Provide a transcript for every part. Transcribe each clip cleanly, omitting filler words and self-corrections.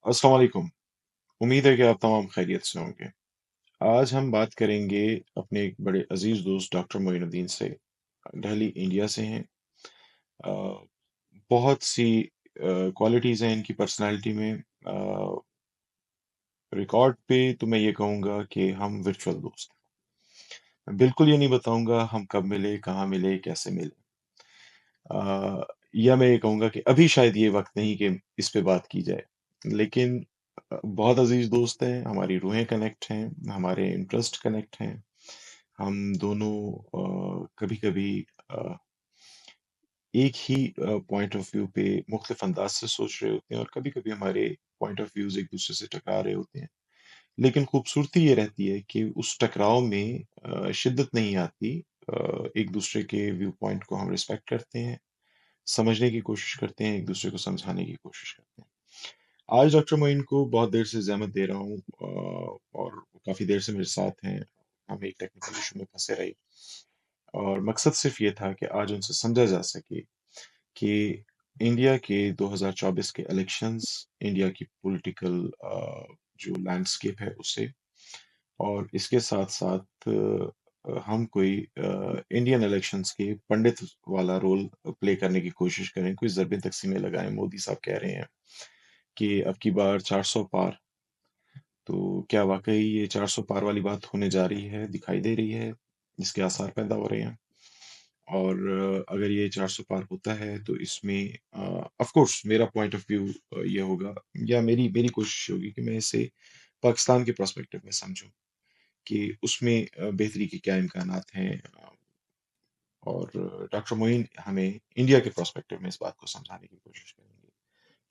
अस्सलाम वालेकुम। उम्मीद है कि आप तमाम खैरियत से होंगे। आज हम बात करेंगे अपने एक बड़े अजीज दोस्त डॉक्टर मोइनुद्दीन से। दिल्ली इंडिया से हैं। अ, बहुत सी क्वालिटीज़ हैं इनकी पर्सनालिटी में। रिकॉर्ड पे तो मैं ये कहूँगा कि हम वर्चुअल दोस्त हैं। मैं बिल्कुल ये नहीं बताऊँगा हम कब मिले, कहाँ मिले, कैसे मिले। अ, या मैं ये कहूँगा कि अभी शायद ये वक्त नहीं कि इस पे बात की जाए। लेकिन बहुत अजीज दोस्त हैं, हमारी रूहें कनेक्ट हैं, हमारे इंटरेस्ट कनेक्ट हैं। हम दोनों कभी-कभी एक ही पॉइंट ऑफ व्यू पे मुख्तलिफ अंदाज से सोच रहे होते हैं और कभी-कभी हमारे पॉइंट ऑफ व्यूज एक दूसरे से टकरा रहे होते हैं। लेकिन खूबसूरती ये रहती है कि उस टकराव में शिद्दत नहीं आती। एक दूसरे के व्यू पॉइंट को हम रिस्पेक्ट करते हैं, समझने की कोशिश करते हैं, एक दूसरे को समझाने की कोशिश करते हैं। आज डॉक्टर मोइन को बहुत देर से ज़हमत दे रहा हूँ और काफ़ी देर से मेरे साथ हैं। हम एक टेक्निकल इशू में फंसे रहे और मकसद सिर्फ ये था कि आज उनसे समझा जा सके कि इंडिया के 2024 के इलेक्शंस, इंडिया की पॉलिटिकल जो लैंडस्केप है उसे, और इसके साथ-साथ हम कोई इंडियन इलेक्शंस के पंडित वाला रोल प्ले करने की कोशिश करें, कोई ज़रबें तक़सीमें लगाएँ। मोदी साहब कह रहे हैं कि अब की बार 400 पार, तो क्या वाक़ई ये 400 पार वाली बात होने जा रही है, दिखाई दे रही है? इसके आसार पैदा हो रहे हैं। और अगर ये 400 पार होता है तो इसमें ऑफ़ कोर्स मेरा पॉइंट ऑफ व्यू ये होगा, या मेरी मेरी कोशिश होगी कि मैं इसे पाकिस्तान के पर्सपेक्टिव में समझूँ कि उसमें बेहतरी के क्या इम्कानात हैं। और डॉक्टर मोइन हमें इंडिया के पर्सपेक्टिव में इस बात को समझाने की कोशिश करेंगे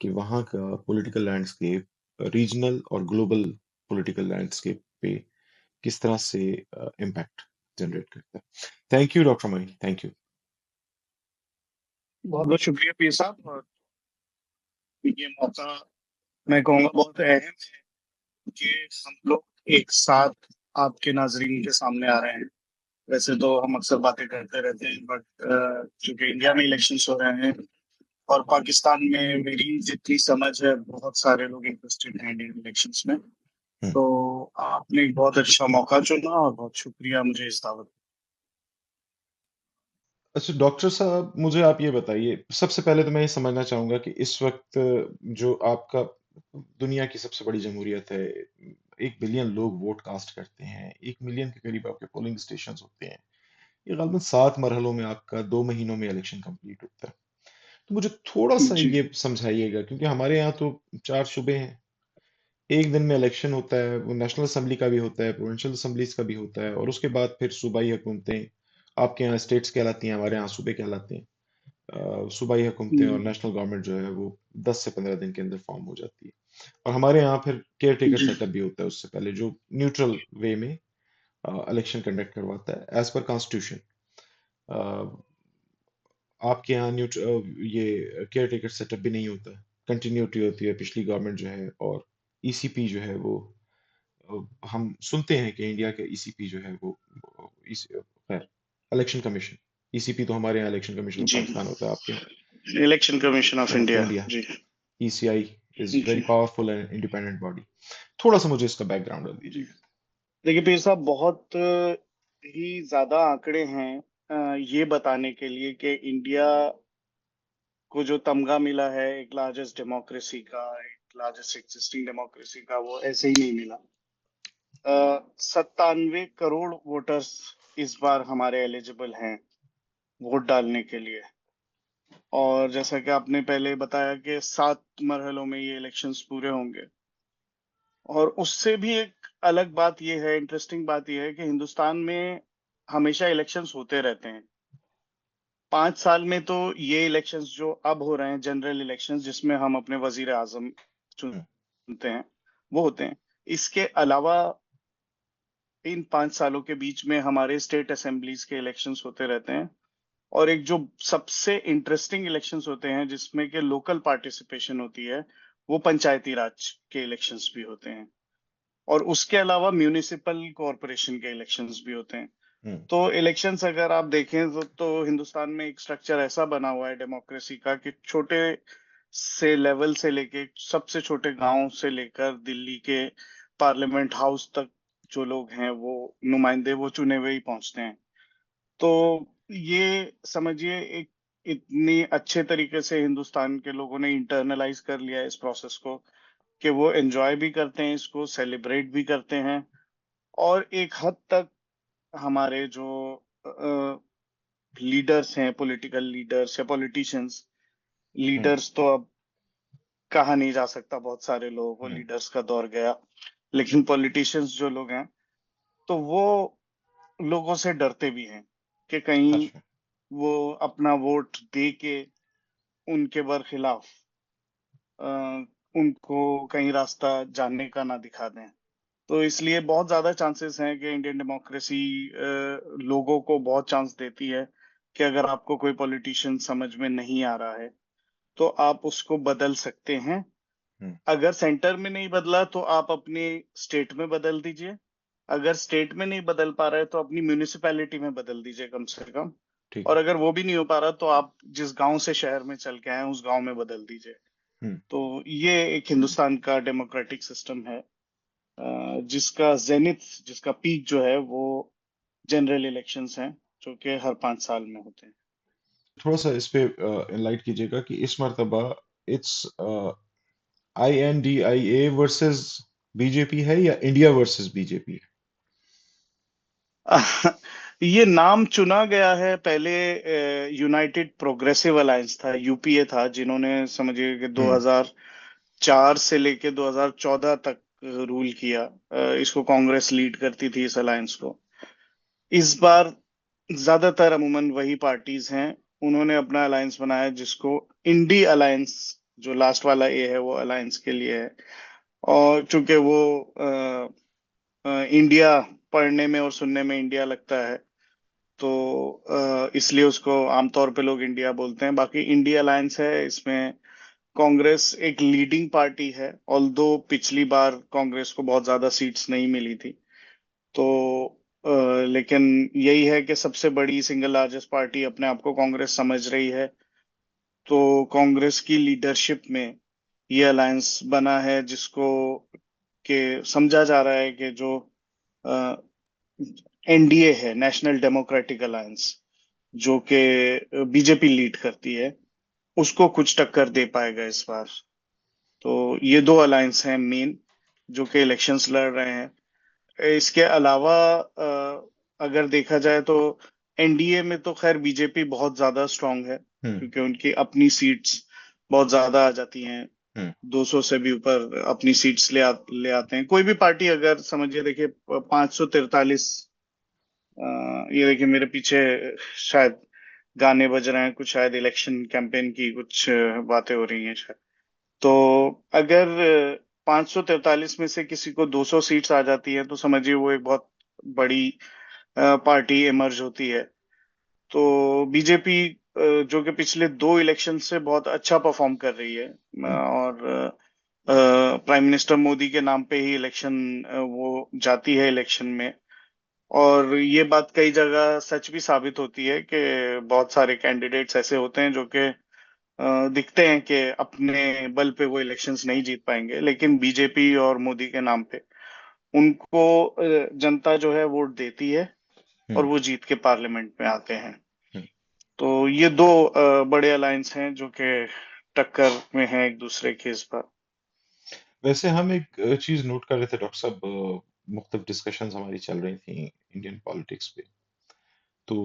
कि वहाँ का पॉलिटिकल लैंडस्केप रीजनल और ग्लोबल पॉलिटिकल लैंडस्केप पे किस तरह से इम्पैक्ट जनरेट करता है। Thank you doctor Moin, thank you. बहुत बहुत शुक्रिया पीर साहब। और ये मौका मैं कहूँगा बहुत अहम है कि हम लोग एक साथ आपके नाजरीन के सामने आ रहे हैं। वैसे तो हम अक्सर बातें करते रहते हैं, बट चूंकि इंडिया में इलेक्शंस हो रहे हैं और पाकिस्तान में मेरी जितनी समझ है बहुत सारे लोग इंटरेस्टेड हैं इंडियन इलेक्शंस में। हम्म। तो आपने एक बहुत अच्छा मौका चुना और बहुत शुक्रिया मुझे इस दावत। अच्छा डॉक्टर साहब, मुझे आप ये बताइए, सबसे पहले तो मैं ये समझना चाहूंगा कि इस वक्त जो आपका दुनिया की सबसे बड़ी जमहूरियत है, 1 बिलियन लोग वोट कास्ट करते हैं, 1 मिलियन के करीब आपके पोलिंग स्टेशन होते हैं, ये गलबन 7 मरहलों में आपका 2 महीनों में इलेक्शन कंप्लीट होता है। तो मुझे थोड़ा सा जी ये समझाइएगा, क्योंकि हमारे यहाँ तो 4 सूबे हैं, एक दिन में इलेक्शन होता है, वो नेशनल असेंबली का भी होता है, प्रोविंशियल असेंबलीज का भी होता है, और उसके बाद फिर सूबाई हुकूमतें। आपके यहाँ स्टेट्स कहलाती हैं, हमारे यहाँ सूबे कहलाते हैं। सूबाई हुकूमतें और नेशनल गवर्नमेंट जो है वो 10 से 15 दिन के अंदर फॉर्म हो जाती है। और हमारे यहाँ फिर केयर टेकर जी सेटअप भी होता है उससे पहले, जो न्यूट्रल वे में इलेक्शन कंडक्ट करवाता है एज पर कॉन्स्टिट्यूशन। आपके यहाँ ये केयर टेकर सेटअप भी नहीं होता, कंटिन्यूटी होती है। पिछली गवर्नमेंट जो है, और ईसीपी जो है वो हम सुनते हैं कि इंडिया का ईसीपी जो है वो खैर, इलेक्शन कमीशन, ईसीपी तो हमारे यहाँ इलेक्शन कमीशन ऑफ जी पाकिस्तान होता है, आपके election commission of of India. India जी ईसीआई इज वेरी जी पावरफुल एंड इंडिपेंडेंट बॉडी। थोड़ा सा मुझे इसका बैकग्राउंड जी। दीजिएगा। देखिए पीर साहब, बहुत ही ज्यादा आंकड़े हैं ये बताने के लिए कि इंडिया को जो तमगा मिला है एक लार्जेस्ट डेमोक्रेसी का, एक लार्जेस्ट एग्जिस्टिंग डेमोक्रेसी का, वो ऐसे ही नहीं मिला। 97 करोड़ वोटर्स इस बार हमारे एलिजिबल हैं वोट डालने के लिए। और जैसा कि आपने पहले बताया कि 7 मरहलों में ये इलेक्शंस पूरे होंगे। और उससे भी एक अलग बात यह है, इंटरेस्टिंग बात यह है कि हिंदुस्तान में हमेशा इलेक्शंस होते रहते हैं। 5 साल में तो ये इलेक्शंस जो अब हो रहे हैं, जनरल इलेक्शंस जिसमें हम अपने वजीर आजम हम्म। चुनते हैं, वो होते हैं। इसके अलावा इन 5 सालों के बीच में हमारे स्टेट असेंबलीज के इलेक्शंस होते रहते हैं। और एक जो सबसे इंटरेस्टिंग इलेक्शंस होते हैं जिसमें कि लोकल पार्टिसिपेशन होती है, वो पंचायती राज के इलेक्शंस भी होते हैं। और उसके अलावा म्यूनिसिपल कॉरपोरेशन के इलेक्शंस भी होते हैं। हम्म। तो इलेक्शंस अगर आप देखें तो हिंदुस्तान में एक स्ट्रक्चर ऐसा बना हुआ है डेमोक्रेसी का कि छोटे से लेवल से लेके सबसे छोटे गांव से लेकर दिल्ली के पार्लियामेंट हाउस तक जो लोग हैं वो नुमाइंदे वो चुने हुए ही पहुंचते हैं। तो ये समझिए एक इतनी अच्छे तरीके से हिंदुस्तान के लोगों ने इंटरनलाइज कर लिया है इस प्रोसेस को कि वो एंजॉय भी करते हैं, इसको सेलिब्रेट भी करते हैं। और एक हद तक हमारे जो लीडर्स हैं, पॉलिटिकल लीडर्स या पॉलिटिशियंस, हुँ, लीडर्स तो अब कहा नहीं जा सकता, बहुत सारे लोगों को हुँ, लीडर्स का दौर गया, लेकिन पॉलिटिशियंस जो लोग हैं तो वो लोगों से डरते भी हैं कि कहीं अच्छा। वो अपना वोट दे के उनके बरखिलाफ अ, उनको कहीं रास्ता जानने का ना दिखा दें। तो इसलिए बहुत ज्यादा चांसेस हैं कि इंडियन डेमोक्रेसी लोगों को बहुत चांस देती है कि अगर आपको कोई पॉलिटिशियन समझ में नहीं आ रहा है तो आप उसको बदल सकते हैं। हुँ, अगर सेंटर में नहीं बदला तो आप अपनी स्टेट में बदल दीजिए। अगर स्टेट में नहीं बदल पा रहा है तो अपनी म्यूनिसिपैलिटी में बदल दीजिए कम से कम। ठीक और है। अगर वो भी नहीं हो पा रहा तो आप जिस गांव से शहर में चल के आए हैं उस गांव में बदल दीजिए। हुँ, तो ये एक हिंदुस्तान का डेमोक्रेटिक सिस्टम है, जिसका जेनिथ, जिसका पीक जो है वो जनरल इलेक्शंस हैं जो कि हर 5 साल में होते हैं। थोड़ा-सा इस पे एनलाइट कीजिएगा कि इस मर्तबा इट्स INDIA वर्सेस बीजेपी है या इंडिया वर्सेस बीजेपी है? ये नाम चुना गया है पहले, यूनाइटेड प्रोग्रेसिव अलायंस था, यूपीए था, जिन्होंने समझिए कि हुँ, 2004 से लेके 2014 तक रूल किया। इसको कांग्रेस लीड करती थी इस अलायंस को। इस बार ज्यादातर अमूमन वही पार्टीज हैं, उन्होंने अपना अलायंस बनाया जिसको इंडी अलायंस, जो लास्ट वाला ए है वो अलायंस के लिए है। और चूंकि वो इंडिया पढ़ने में और सुनने में इंडिया लगता है तो इसलिए उसको आमतौर पे लोग इंडिया बोलते हैं। बाकी इंडिया अलायंस है, इसमें कांग्रेस एक लीडिंग पार्टी है, ऑल्दो पिछली बार कांग्रेस को बहुत ज्यादा सीट्स नहीं मिली थी। तो लेकिन यही है कि सबसे बड़ी सिंगल लार्जेस्ट पार्टी अपने आप को कांग्रेस समझ रही है। तो कांग्रेस की लीडरशिप में ये अलायंस बना है जिसको के समझा जा रहा है कि जो एनडीए है, नेशनल डेमोक्रेटिक अलायंस, जो कि बीजेपी लीड करती है, उसको कुछ टक्कर दे पाएगा इस बार। तो ये दो अलायंस हैं मेन जो कि इलेक्शंस लड़ रहे हैं। इसके अलावा अगर देखा जाए तो एनडीए में तो खैर बीजेपी बहुत ज्यादा स्ट्रांग है हुँ, क्योंकि उनकी अपनी सीट्स बहुत ज्यादा आ जाती हैं। हुँ, 200 से भी ऊपर अपनी सीट्स ले आते हैं। कोई भी पार्टी अगर समझिए, देखिए 543, ये देखिए मेरे पीछे शायद गाने बज रहे हैं, कुछ शायद इलेक्शन कैंपेन की कुछ बातें हो रही हैं शायद। तो अगर 543 में से किसी को 200 सीट्स आ जाती है तो समझिए वो एक बहुत बड़ी पार्टी इमर्ज होती है। तो बीजेपी जो कि पिछले दो इलेक्शन से बहुत अच्छा परफॉर्म कर रही है, हुँ, और प्राइम मिनिस्टर मोदी के नाम पे ही इलेक्शन वो जाती है इलेक्शन में। और ये बात कई जगह सच भी साबित होती है कि बहुत सारे कैंडिडेट्स ऐसे होते हैं जो कि दिखते हैं कि अपने बल पे वो इलेक्शंस नहीं जीत पाएंगे, लेकिन बीजेपी और मोदी के नाम पे उनको जनता जो है वोट देती है और हुँ, वो जीत के पार्लियामेंट में आते हैं। हुँ। तो ये दो बड़े अलायंस हैं जो कि टक्कर में हैं एक दूसरे के इस बार। वैसे हम एक चीज़ नोट कर रहे थे डॉक्टर साहब, मुख्तलिफ डिस्कशंस हमारी चल रही थी इंडियन पॉलिटिक्स पे। तो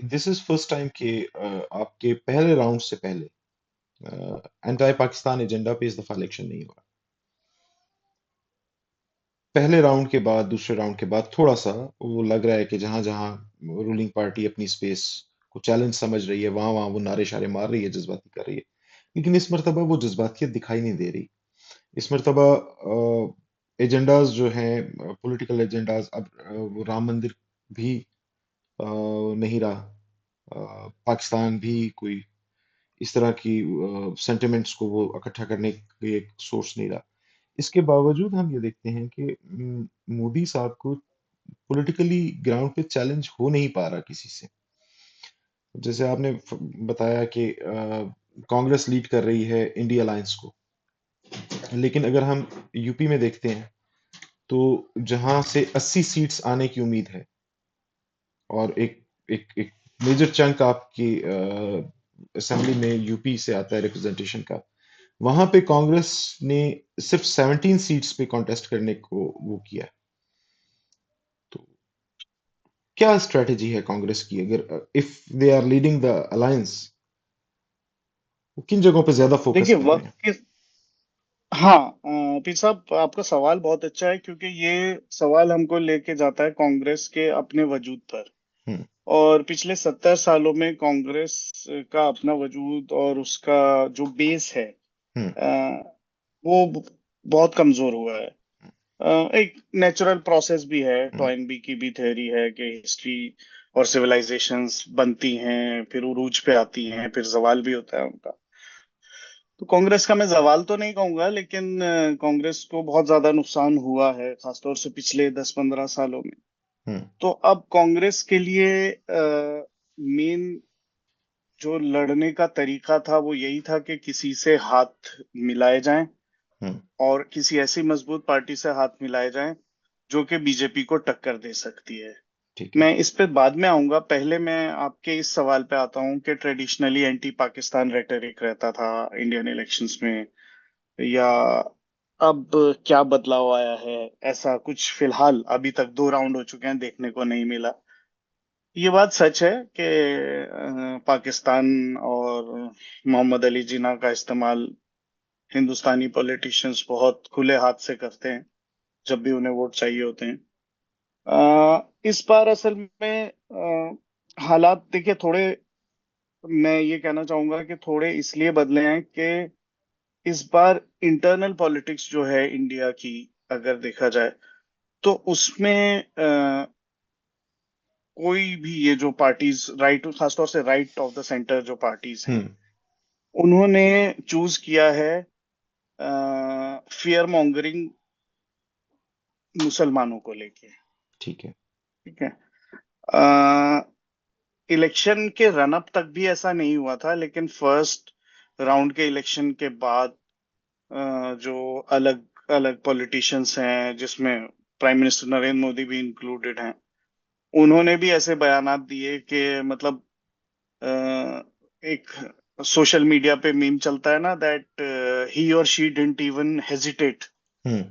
दिस इज़ फर्स्ट टाइम कि आपके पहले राउंड से पहले एंटी पाकिस्तान एजेंडा पे इस दफ़ा इलेक्शन नहीं हुआ। पहले राउंड के बाद, दूसरे राउंड के बाद थोड़ा-सा वो लग रहा है कि जहाँ-जहाँ रूलिंग पार्टी अपनी स्पेस को चैलेंज समझ रही है, वहाँ-वहाँ वो नारे-शारे मार रही है, जज़्बाती कर रही है। लेकिन इस मर्तबा वो जज़्बातियत दिखाई नहीं दे रही। इस मर्तबा एजेंडाज़ जो हैं, पॉलिटिकल एजेंडाज़, अब वो राम मंदिर भी नहीं रहा। पाकिस्तान भी कोई इस तरह की सेंटिमेंट्स को वो इकट्ठा करने की एक सोर्स नहीं रहा। इसके बावजूद हम ये देखते हैं कि मोदी साहब को पॉलिटिकली ग्राउंड पे चैलेंज हो नहीं पा रहा किसी से। जैसे आपने बताया कि कांग्रेस लीड कर रही है इंडिया अलायंस को। लेकिन अगर हम यूपी में देखते हैं तो जहां से 80 सीट्स आने की उम्मीद है और एक एक एक मेजर चंक आपकी असेंबली में यूपी से आता है रिप्रेजेंटेशन का, वहां पे कांग्रेस ने सिर्फ 17 सीट्स पे कॉन्टेस्ट करने को वो किया। तो क्या स्ट्रेटेजी है कांग्रेस की, अगर if they are leading the alliance, वो किन जगहों पे ज्यादा फोकस देखिए कर रहे वक्त हैं? के हाँ पीर साहब आपका सवाल बहुत अच्छा है, क्योंकि ये सवाल हमको लेके जाता है कांग्रेस के अपने वजूद पर। हम्म। और पिछले 70 सालों में कांग्रेस का अपना वजूद और उसका जो बेस है हम्म। अ, वो बहुत कमजोर हुआ है। एक नेचुरल प्रोसेस भी है, हम्म। टॉइनबी की भी थ्योरी है कि हिस्ट्री और सिविलाइजेशंस बनती हैं, फिर उरूज पे आती हैं, फिर जवाल भी होता है उनका। तो कांग्रेस का मैं जवाल तो नहीं कहूंगा, लेकिन कांग्रेस को बहुत ज्यादा नुकसान हुआ है, खासतौर से पिछले 10-15 सालों में। हम्म। तो अब कांग्रेस के लिए मेन जो लड़ने का तरीका था वो यही था कि किसी से हाथ मिलाए जाएं, हम्म। और किसी ऐसी मजबूत पार्टी से हाथ मिलाए जाएं जो कि बीजेपी को टक्कर दे सकती है। ठीक है। मैं इस पे बाद में आऊंगा, पहले मैं आपके इस सवाल पे आता हूं कि ट्रेडिशनली एंटी पाकिस्तान रेटरिक रहता था इंडियन इलेक्शंस में, या अब क्या बदलाव आया है? ऐसा कुछ फिलहाल अभी तक 2 राउंड हो चुके हैं, देखने को नहीं मिला। ये बात सच है कि पाकिस्तान और मोहम्मद अली जिन्ना का इस्तेमाल हिंदुस्तानी पॉलिटिशियंस बहुत खुले हाथ से करते हैं जब भी उन्हें वोट चाहिए होते हैं। इस बार असल में हालात देखिए थोड़े, मैं ये कहना चाहूंगा कि थोड़े इसलिए बदले हैं कि इस बार इंटरनल पॉलिटिक्स जो है इंडिया की, अगर देखा जाए तो उसमें कोई भी ये जो पार्टीज राइट, खासतौर से राइट ऑफ द सेंटर जो पार्टीज हैं, हम्म। उन्होंने चूज किया है फियर मॉन्गरिंग मुसलमानों को लेके। ठीक है। ठीक है। इलेक्शन के रन अप तक भी ऐसा नहीं हुआ था, लेकिन फर्स्ट राउंड के इलेक्शन के बाद जो अलग अलग पॉलिटिशियंस हैं, जिसमें प्राइम मिनिस्टर नरेंद्र मोदी भी इंक्लूडेड हैं, उन्होंने भी ऐसे बयानात दिए कि मतलब एक सोशल मीडिया पे मीम चलता है ना, दैट ही और शी डिडंट इवन हेजिटेट। हम्म।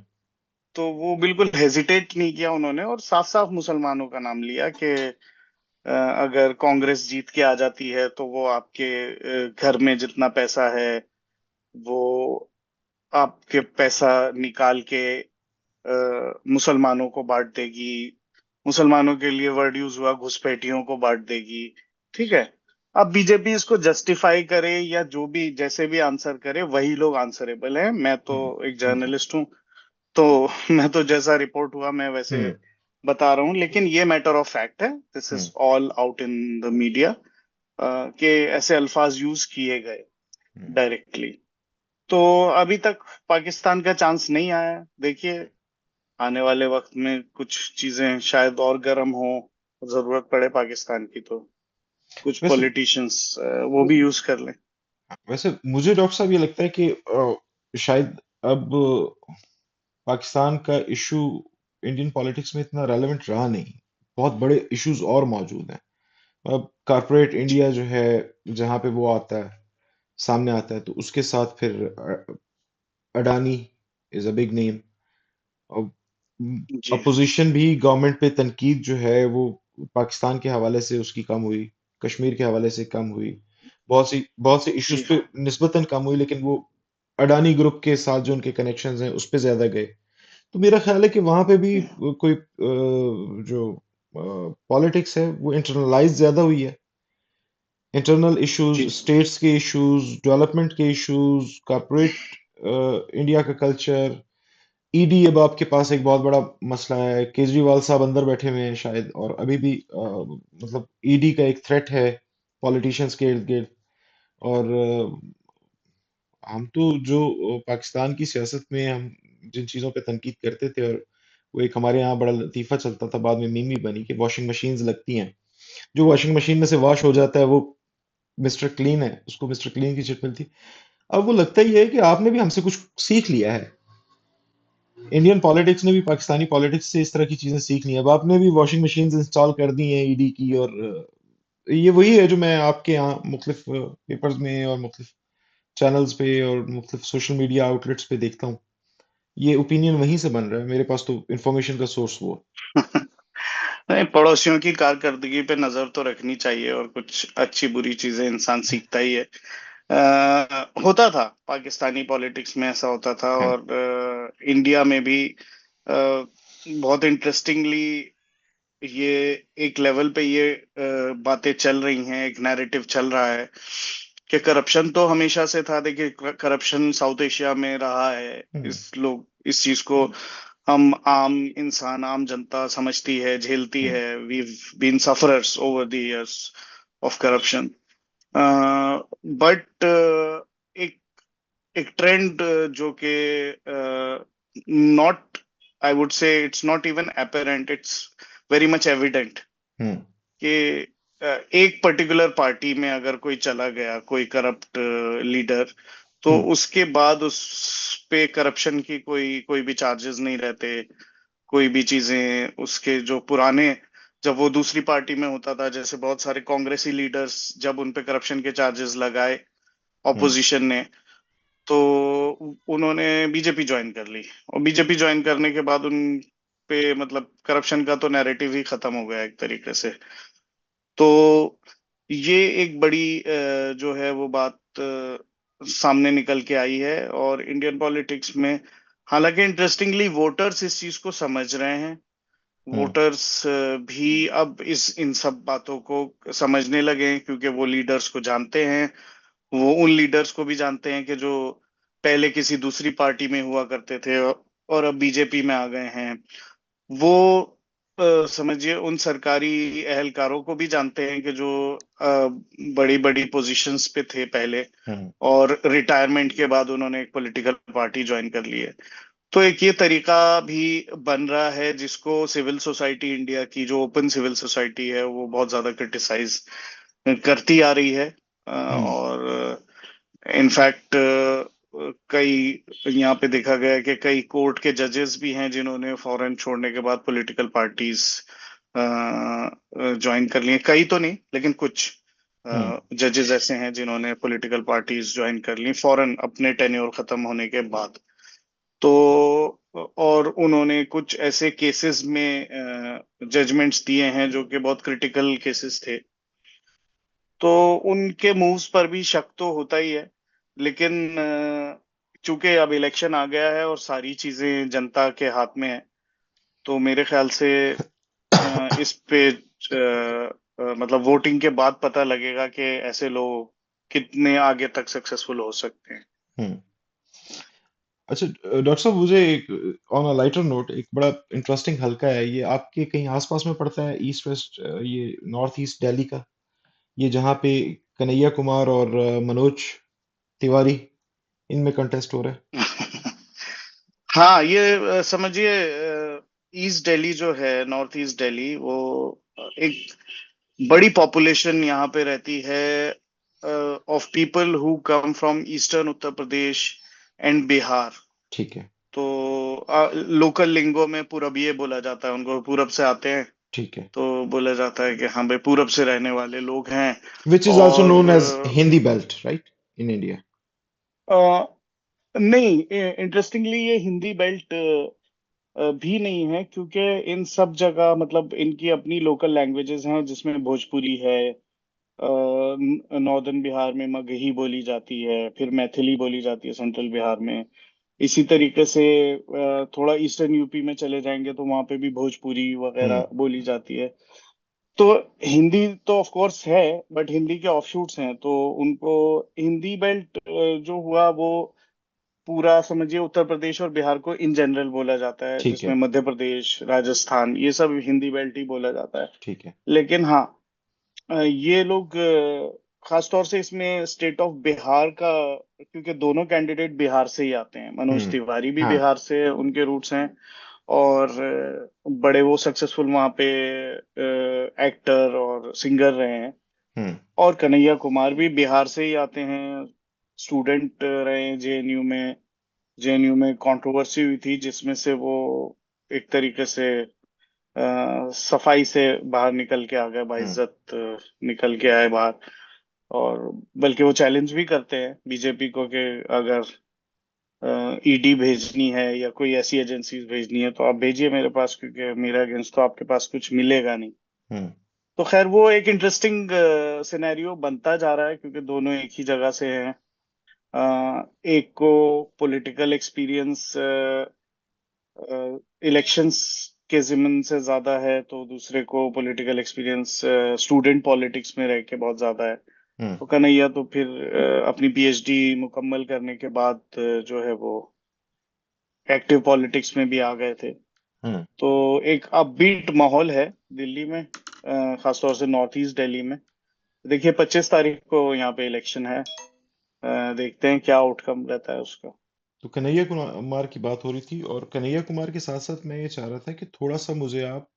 तो वो बिल्कुल हेजिटेट नहीं किया उन्होंने, और साफ साफ मुसलमानों का नाम लिया कि अगर कांग्रेस जीत के आ जाती है तो वो आपके घर में जितना पैसा है वो आपके पैसा निकाल के मुसलमानों को बांट देगी। मुसलमानों के लिए वर्ड यूज हुआ घुसपैठियों को बांट देगी। ठीक है। अब बीजेपी इसको जस्टिफाई करे या जो भी जैसे भी आंसर करे, वही लोग आंसरेबल हैं। मैं तो हम्म। एक हम्म। जर्नलिस्ट हूँ, तो मैं तो जैसा रिपोर्ट हुआ मैं वैसे हम्म। बता रहा हूँ, लेकिन ये मैटर ऑफ फैक्ट है, this hmm. Is all out in the media कि ऐसे अल्फाज यूज किए गए हम्म। डायरेक्टली। तो अभी तक पाकिस्तान का चांस नहीं आया है। देखिए आने वाले वक्त में कुछ चीजें शायद और गर्म हो, जरूरत पड़े पाकिस्तान की तो कुछ वैसे पॉलिटिशियंस वो भी यूज कर लें। वैसे मुझे डॉक्टर साहब ये लगता है कि शायद अब पाकिस्तान का इशू इंडियन पॉलिटिक्स में इतना रेलेवेंट रहा नहीं। बहुत बड़े इश्यूज और मौजूद हैं। अब कारपोरेट जी। इंडिया जो है, जहाँ पे वो आता है, सामने आता है, तो उसके साथ फिर Adani is a big name. अब जी। अपोजिशन भी गवर्नमेंट पे तनकीद जो है वो पाकिस्तान के हवाले से उसकी कम हुई, कश्मीर के हवाले से कम हुई, बहुत सी इश्यूज जी। पे निस्बतन कम हुई, लेकिन वो अडानी ग्रुप के साथ जो उनके कनेक्शंस हैं उस पे ज्यादा गए। तो मेरा ख्याल है कि वहां पे भी कोई जो पॉलिटिक्स है वो इंटरनलाइज ज्यादा हुई है। इंटरनल इश्यूज, जी। स्टेट्स के इश्यूज, डेवलपमेंट के इश्यूज, कॉर्पोरेट इंडिया का कल्चर, ईडी अब आपके पास एक बहुत बड़ा मसला है। केजरीवाल साहब अंदर बैठे हुए हैं शायद, और अभी भी मतलब ईडी का एक थ्रेट है पॉलिटिशियंस के इर्द गिर्द। और हम तो जो पाकिस्तान की सियासत में हम जिन चीज़ों पे तनकीद करते थे, और वो एक हमारे यहाँ बड़ा लतीफ़ा चलता था, बाद में मीम भी बनी, कि वॉशिंग मशीन्स लगती हैं, जो वॉशिंग मशीन में से वॉश हो जाता है वो मिस्टर क्लीन है, उसको मिस्टर क्लीन की चिट मिलती है। अब वो लगता ही है कि आपने भी हमसे कुछ सीख लिया है। इंडियन पॉलिटिक्स ने भी पाकिस्तानी पॉलिटिक्स से इस तरह की चीजें सीख ली हैं। अब आपने भी वॉशिंग मशीन इंस्टॉल कर दी हैं ईडी की, और ये वही है जो मैं आपके यहाँ मुख्तलिफ पेपर्स में और मुख्तलिफ चैनल्स पे और मुख्तलिफ सोशल मीडिया आउटलेट्स पे देखता हूँ। ये ओपिनियन वहीं से बन रहा है, मेरे पास तो इंफॉर्मेशन का सोर्स वो नहीं, पड़ोसियों की कारकर्दगी पे नजर तो रखनी चाहिए, और कुछ अच्छी बुरी चीजें इंसान सीखता ही है। होता था पाकिस्तानी पॉलिटिक्स में, ऐसा होता था, है। और इंडिया में भी बहुत इंटरेस्टिंगली ये एक लेवल पे ये बातें चल रही हैं, एक नैरेटिव चल रहा है कि करप्शन तो हमेशा से था। देखिए, करप्शन साउथ एशिया में रहा है, हम्म। इस चीज को हम आम इंसान, आम जनता समझती है, झेलती हम्म। है। We been sufferers over the years of corruption. But एक एक ट्रेंड जो कि not, I would say it's not even apparent, it's very much evident hmm. कि एक पर्टिकुलर पार्टी में अगर कोई चला गया, कोई करप्ट लीडर, तो हम्म। उसके बाद उस पे करप्शन की कोई कोई भी चार्जेस नहीं रहते। कोई भी चीजें उसके जो पुराने, जब वो दूसरी पार्टी में होता था, जैसे बहुत सारे कांग्रेसी लीडर्स जब उन पे करप्शन के चार्जेस लगाए हम्म। ऑपोजिशन ने, तो उन्होंने बीजेपी ज्वाइन कर ली। और बीजेपी ज्वाइन करने के बाद उन पे मतलब करप्शन का तो नैरेटिव ही खत्म हो गया एक तरीके से। तो ये एक बड़ी जो है वो बात सामने निकल के आई है, और इंडियन पॉलिटिक्स में हालांकि इंटरेस्टिंगली वोटर्स इस चीज को समझ रहे हैं। हम्म। वोटर्स भी अब इस इन सब बातों को समझने लगे हैं, क्योंकि वो लीडर्स को जानते हैं। वो उन लीडर्स को भी जानते हैं कि जो पहले किसी दूसरी पार्टी में हुआ करते थे और अब बीजेपी में आ गए हैं। वो समझिए उन सरकारी अहलकारों को भी जानते हैं कि जो बड़ी बड़ी पोजीशंस पे थे पहले, हम्म। और रिटायरमेंट के बाद उन्होंने एक पॉलिटिकल पार्टी ज्वाइन कर ली है। तो एक ये तरीका भी बन रहा है, जिसको सिविल सोसाइटी, इंडिया की जो ओपन सिविल सोसाइटी है, वो बहुत ज्यादा क्रिटिसाइज करती आ रही है। हम्म। और इनफैक्ट कई, यहाँ पे देखा गया है कि कई कोर्ट के जजेस भी हैं जिन्होंने फॉरेन छोड़ने के बाद पॉलिटिकल पार्टीज ज्वाइन कर लिए। कई तो नहीं, लेकिन कुछ हम्म। जजेस ऐसे हैं जिन्होंने पॉलिटिकल पार्टीज ज्वाइन कर ली फॉरेन, अपने टेन्योर खत्म होने के बाद। तो और उन्होंने कुछ ऐसे केसेस में जजमेंट्स दिए हैं जो कि बहुत क्रिटिकल केसेस थे। तो उनके मूव्स पर भी शक तो होता ही है, लेकिन चूंकि अब इलेक्शन आ गया है और सारी चीजें जनता के हाथ में है, तो मेरे ख्याल से इस पे मतलब वोटिंग के बाद पता लगेगा कि ऐसे लोग कितने आगे तक सक्सेसफुल हो सकते हैं। हम्म। अच्छा, डॉक्टर साहब, मुझे एक ऑन अ लाइटर नोट एक बड़ा इंटरेस्टिंग हल्का है, ये आपके कहीं आसपास में पड़ता है, ईस्ट वेस्ट, ये नॉर्थ ईस्ट दिल्ली का, ये जहाँ पे कन्हैया कुमार और मनोज तिवारी, इनमें कंटेस्ट हो रहा है। हाँ, ये समझिए ईस्ट दिल्ली जो है, नॉर्थ ईस्ट दिल्ली, वो एक बड़ी पॉपुलेशन यहाँ पे रहती है of people who come from eastern Uttar Pradesh and Bihar. ठीक है। तो लोकल लिंगो में पूरबिये बोला जाता है उनको, पूरब से आते हैं, ठीक है। तो बोला जाता है कि हाँ भाई पूरब से रहने वाले लोग हैं। विच इज ऑल्सो और known as Hindi belt, right, in India. नहीं, इंटरेस्टिंगली ये हिंदी बेल्ट भी नहीं है, क्योंकि इन सब जगह मतलब इनकी अपनी लोकल लैंग्वेजेस हैं, जिसमें भोजपुरी है, नॉर्दर्न बिहार में मगही बोली जाती है, फिर मैथिली बोली जाती है सेंट्रल बिहार में। इसी तरीके से थोड़ा ईस्टर्न यूपी में चले जाएंगे तो वहां पे भी भोजपुरी हम्म। वगैरह बोली जाती है। तो हिंदी तो ऑफ कोर्स है, बट हिंदी के ऑफशूट्स हैं, तो उनको हिंदी बेल्ट जो हुआ वो पूरा समझिए उत्तर प्रदेश और बिहार को इन जनरल बोला जाता है, ठीक जिसमें है। मध्य प्रदेश, राजस्थान, ये सब हिंदी बेल्ट ही बोला जाता है। ठीक है। लेकिन हाँ, ये लोग खास तौर से इसमें स्टेट ऑफ बिहार का, क्योंकि दोनों कैंडिडेट बिहार से ही आते हैं, मनोज हम्म। तिवारी भी हाँ। बिहार से उनके रूट्स हैं, और बड़े वो सक्सेसफुल वहाँ पे एक्टर और सिंगर रहे हैं। हुँ, और कन्हैया कुमार भी बिहार से ही आते हैं, स्टूडेंट रहे हैं जेएनयू में। जेएनयू में कंट्रोवर्सी हुई थी जिसमें से वो एक तरीके से सफाई से बाहर निकल के आ गए, हुँ, बाइज्जत निकल के आए बाहर। और बल्कि वो चैलेंज भी करते हैं बीजेपी को कि अगर ईडी भेजनी है या कोई ऐसी एजेंसीज भेजनी है तो आप भेजिए मेरे पास, क्योंकि मेरे अगेंस्ट तो आपके पास कुछ मिलेगा नहीं। हुँ, तो खैर वो एक इंटरेस्टिंग सिनेरियो बनता जा रहा है, क्योंकि दोनों एक ही जगह से हैं। एक को पॉलिटिकल एक्सपीरियंस इलेक्शंस के जिमन से ज्यादा है, तो दूसरे को पॉलिटिकल एक्सपीरियंस स्टूडेंट पॉलिटिक्स में रह के बहुत ज्यादा है। हुँ, तो कन्हैया तो फिर अपनी पीएचडी मुकम्मल करने के बाद जो है वो एक्टिव पॉलिटिक्स में भी आ गए थे। हुँ। तो एक अपबीट माहौल है दिल्ली में, खासतौर से नॉर्थ ईस्ट दिल्ली में। देखिए 25 तारीख को यहाँ पे इलेक्शन है, देखते हैं क्या आउटकम रहता है उसका। तो कन्हैया कुमार की बात हो रही थी और कन्हैया कुमार के साथ-साथ मैं ये चाह रहा था कि थोड़ा-सा मुझे आप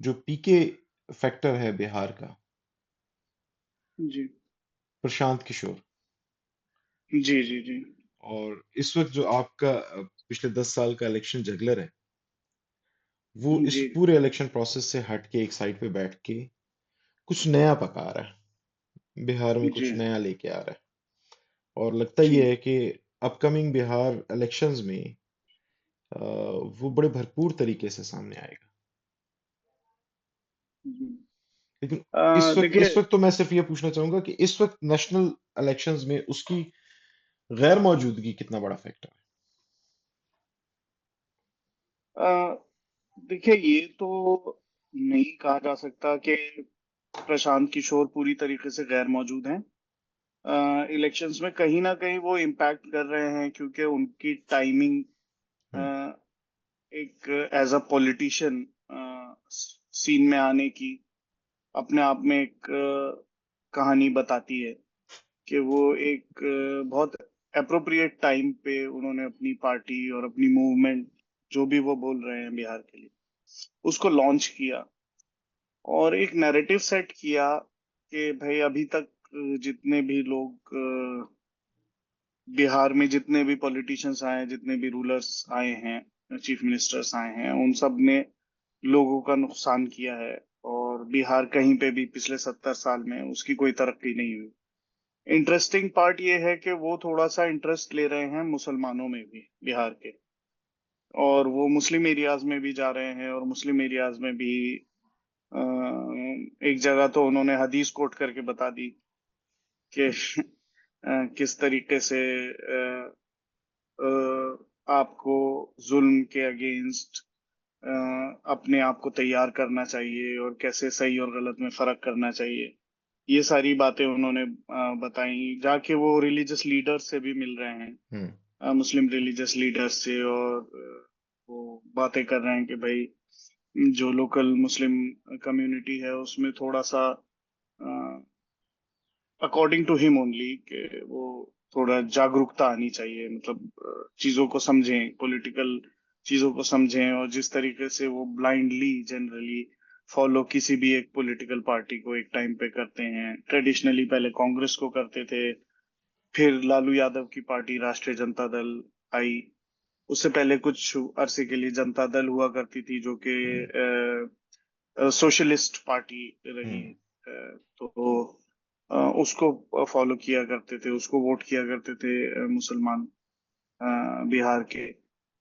जो पीके फैक्टर है बिहार का, जी प्रशांत किशोर, जी जी जी और इस वक़्त जो आपका पिछले 10 साल का इलेक्शन जगलर है, वो इस जी पूरे इलेक्शन प्रोसेस से हट के एक साइड पे बैठ के कुछ नया पका रहा है। बिहार में जी कुछ नया लेके आ रहा है। और लगता जी ये है कि अपकमिंग बिहार इलेक्शंस में वो बड़े भरपूर तरीके से सामने आएगा। जी। लेकिन देखिए, इस वक्त तो मैं सिर्फ ये पूछना चाहूंगा कि इस वक्त नेशनल इलेक्शंस में उसकी गैर मौजूदगी कितना बड़ा फैक्टर है। अ, देखिए ये तो नहीं कहा जा सकता कि प्रशांत किशोर पूरी तरीके से गैर मौजूद हैं। इलेक्शंस में कहीं ना कहीं वो इम्पैक्ट कर रहे हैं, क्योंकि उनकी टाइमिंग हम्म, एक एज अ पॉलिटिशियन सीन में आने की अपने आप में एक कहानी बताती है कि वो एक बहुत अप्रोप्रिएट टाइम पे उन्होंने अपनी पार्टी और अपनी मूवमेंट, जो भी वो बोल रहे हैं बिहार के लिए, उसको लॉन्च किया और एक नैरेटिव सेट किया कि भाई अभी तक जितने भी लोग बिहार में जितने भी पॉलिटिशियंस आए हैं, जितने भी रूलर्स आए हैं, चीफ मिनिस्टर्स आए हैं, उन सब ने लोगों का नुकसान किया है। और बिहार कहीं पे भी पिछले 70 साल में उसकी कोई तरक्की नहीं हुई। इंटरेस्टिंग पार्ट ये है कि वो थोड़ा सा इंटरेस्ट ले रहे हैं मुसलमानों में भी बिहार के, और वो मुस्लिम एरियाज में भी जा रहे हैं, और मुस्लिम एरियाज में भी अ, एक जगह तो उन्होंने हदीस कोट करके बता दी कि किस तरीके से आपको जुल्म के अगेंस्ट अपने आप को तैयार करना चाहिए, और कैसे सही और गलत में फर्क करना चाहिए। ये सारी बातें उन्होंने बताई, जाके वो रिलीजियस लीडर से भी मिल रहे हैं, हम्म, मुस्लिम रिलीजियस लीडर से। और वो बातें कर रहे हैं कि भाई जो लोकल मुस्लिम कम्युनिटी है उसमें थोड़ा सा, अकॉर्डिंग टू हिम ओनली, कि वो थोड़ा जागरूकता आनी चाहिए, मतलब चीजों को समझें, पॉलिटिकल चीजों को समझें, और जिस तरीके से वो ब्लाइंडली जनरली फॉलो किसी भी एक पॉलिटिकल पार्टी को एक टाइम पे करते हैं। ट्रेडिशनली पहले कांग्रेस को करते थे, फिर लालू यादव की पार्टी राष्ट्रीय जनता दल आई, उससे पहले कुछ अरसे के लिए जनता दल हुआ करती थी जो कि हम्म, सोशलिस्ट पार्टी रही। हम्म, तो उसको फॉलो किया करते थे, उसको वोट किया करते थे मुसलमान बिहार के।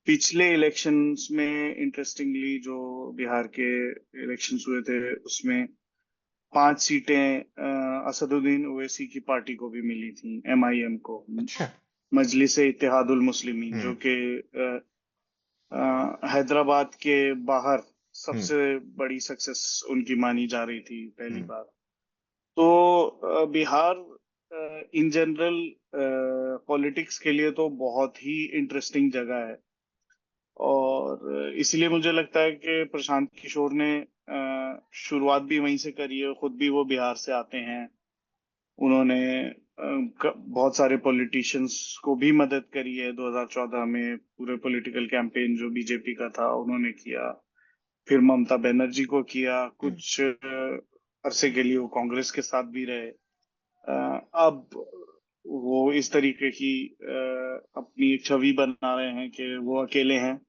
पिछले इलेक्शंस में इंटरेस्टिंगली जो बिहार के इलेक्शंस हुए थे उसमें 5 सीटें असदुद्दीन ओवैसी की पार्टी को भी मिली थी, एमआईएम को, अच्छा। मजलिस इत्तेहादुल मुस्लिमीन, जो हम्म, कि हैदराबाद के बाहर हम्म, सबसे बड़ी सक्सेस उनकी मानी जा रही थी पहली हम्म, बार। तो बिहार इन जनरल पॉलिटिक्स के लिए तो बहुत ही इंटरेस्टिंग जगह है। और इसलिए मुझे लगता है कि प्रशांत किशोर ने शुरुआत भी वहीं से करी है, खुद भी वो बिहार से आते हैं। उन्होंने बहुत सारे पॉलिटिशियंस को भी मदद करी है। 2014 में पूरे पॉलिटिकल कैंपेन जो बीजेपी का था उन्होंने किया, फिर ममता बनर्जी को किया, हम्म, कुछ अरसे के लिए वो कांग्रेस के साथ भी रहे। अब वो इस तरीके की अपनी एक छवि बना रहे हैं कि वो अकेले हैं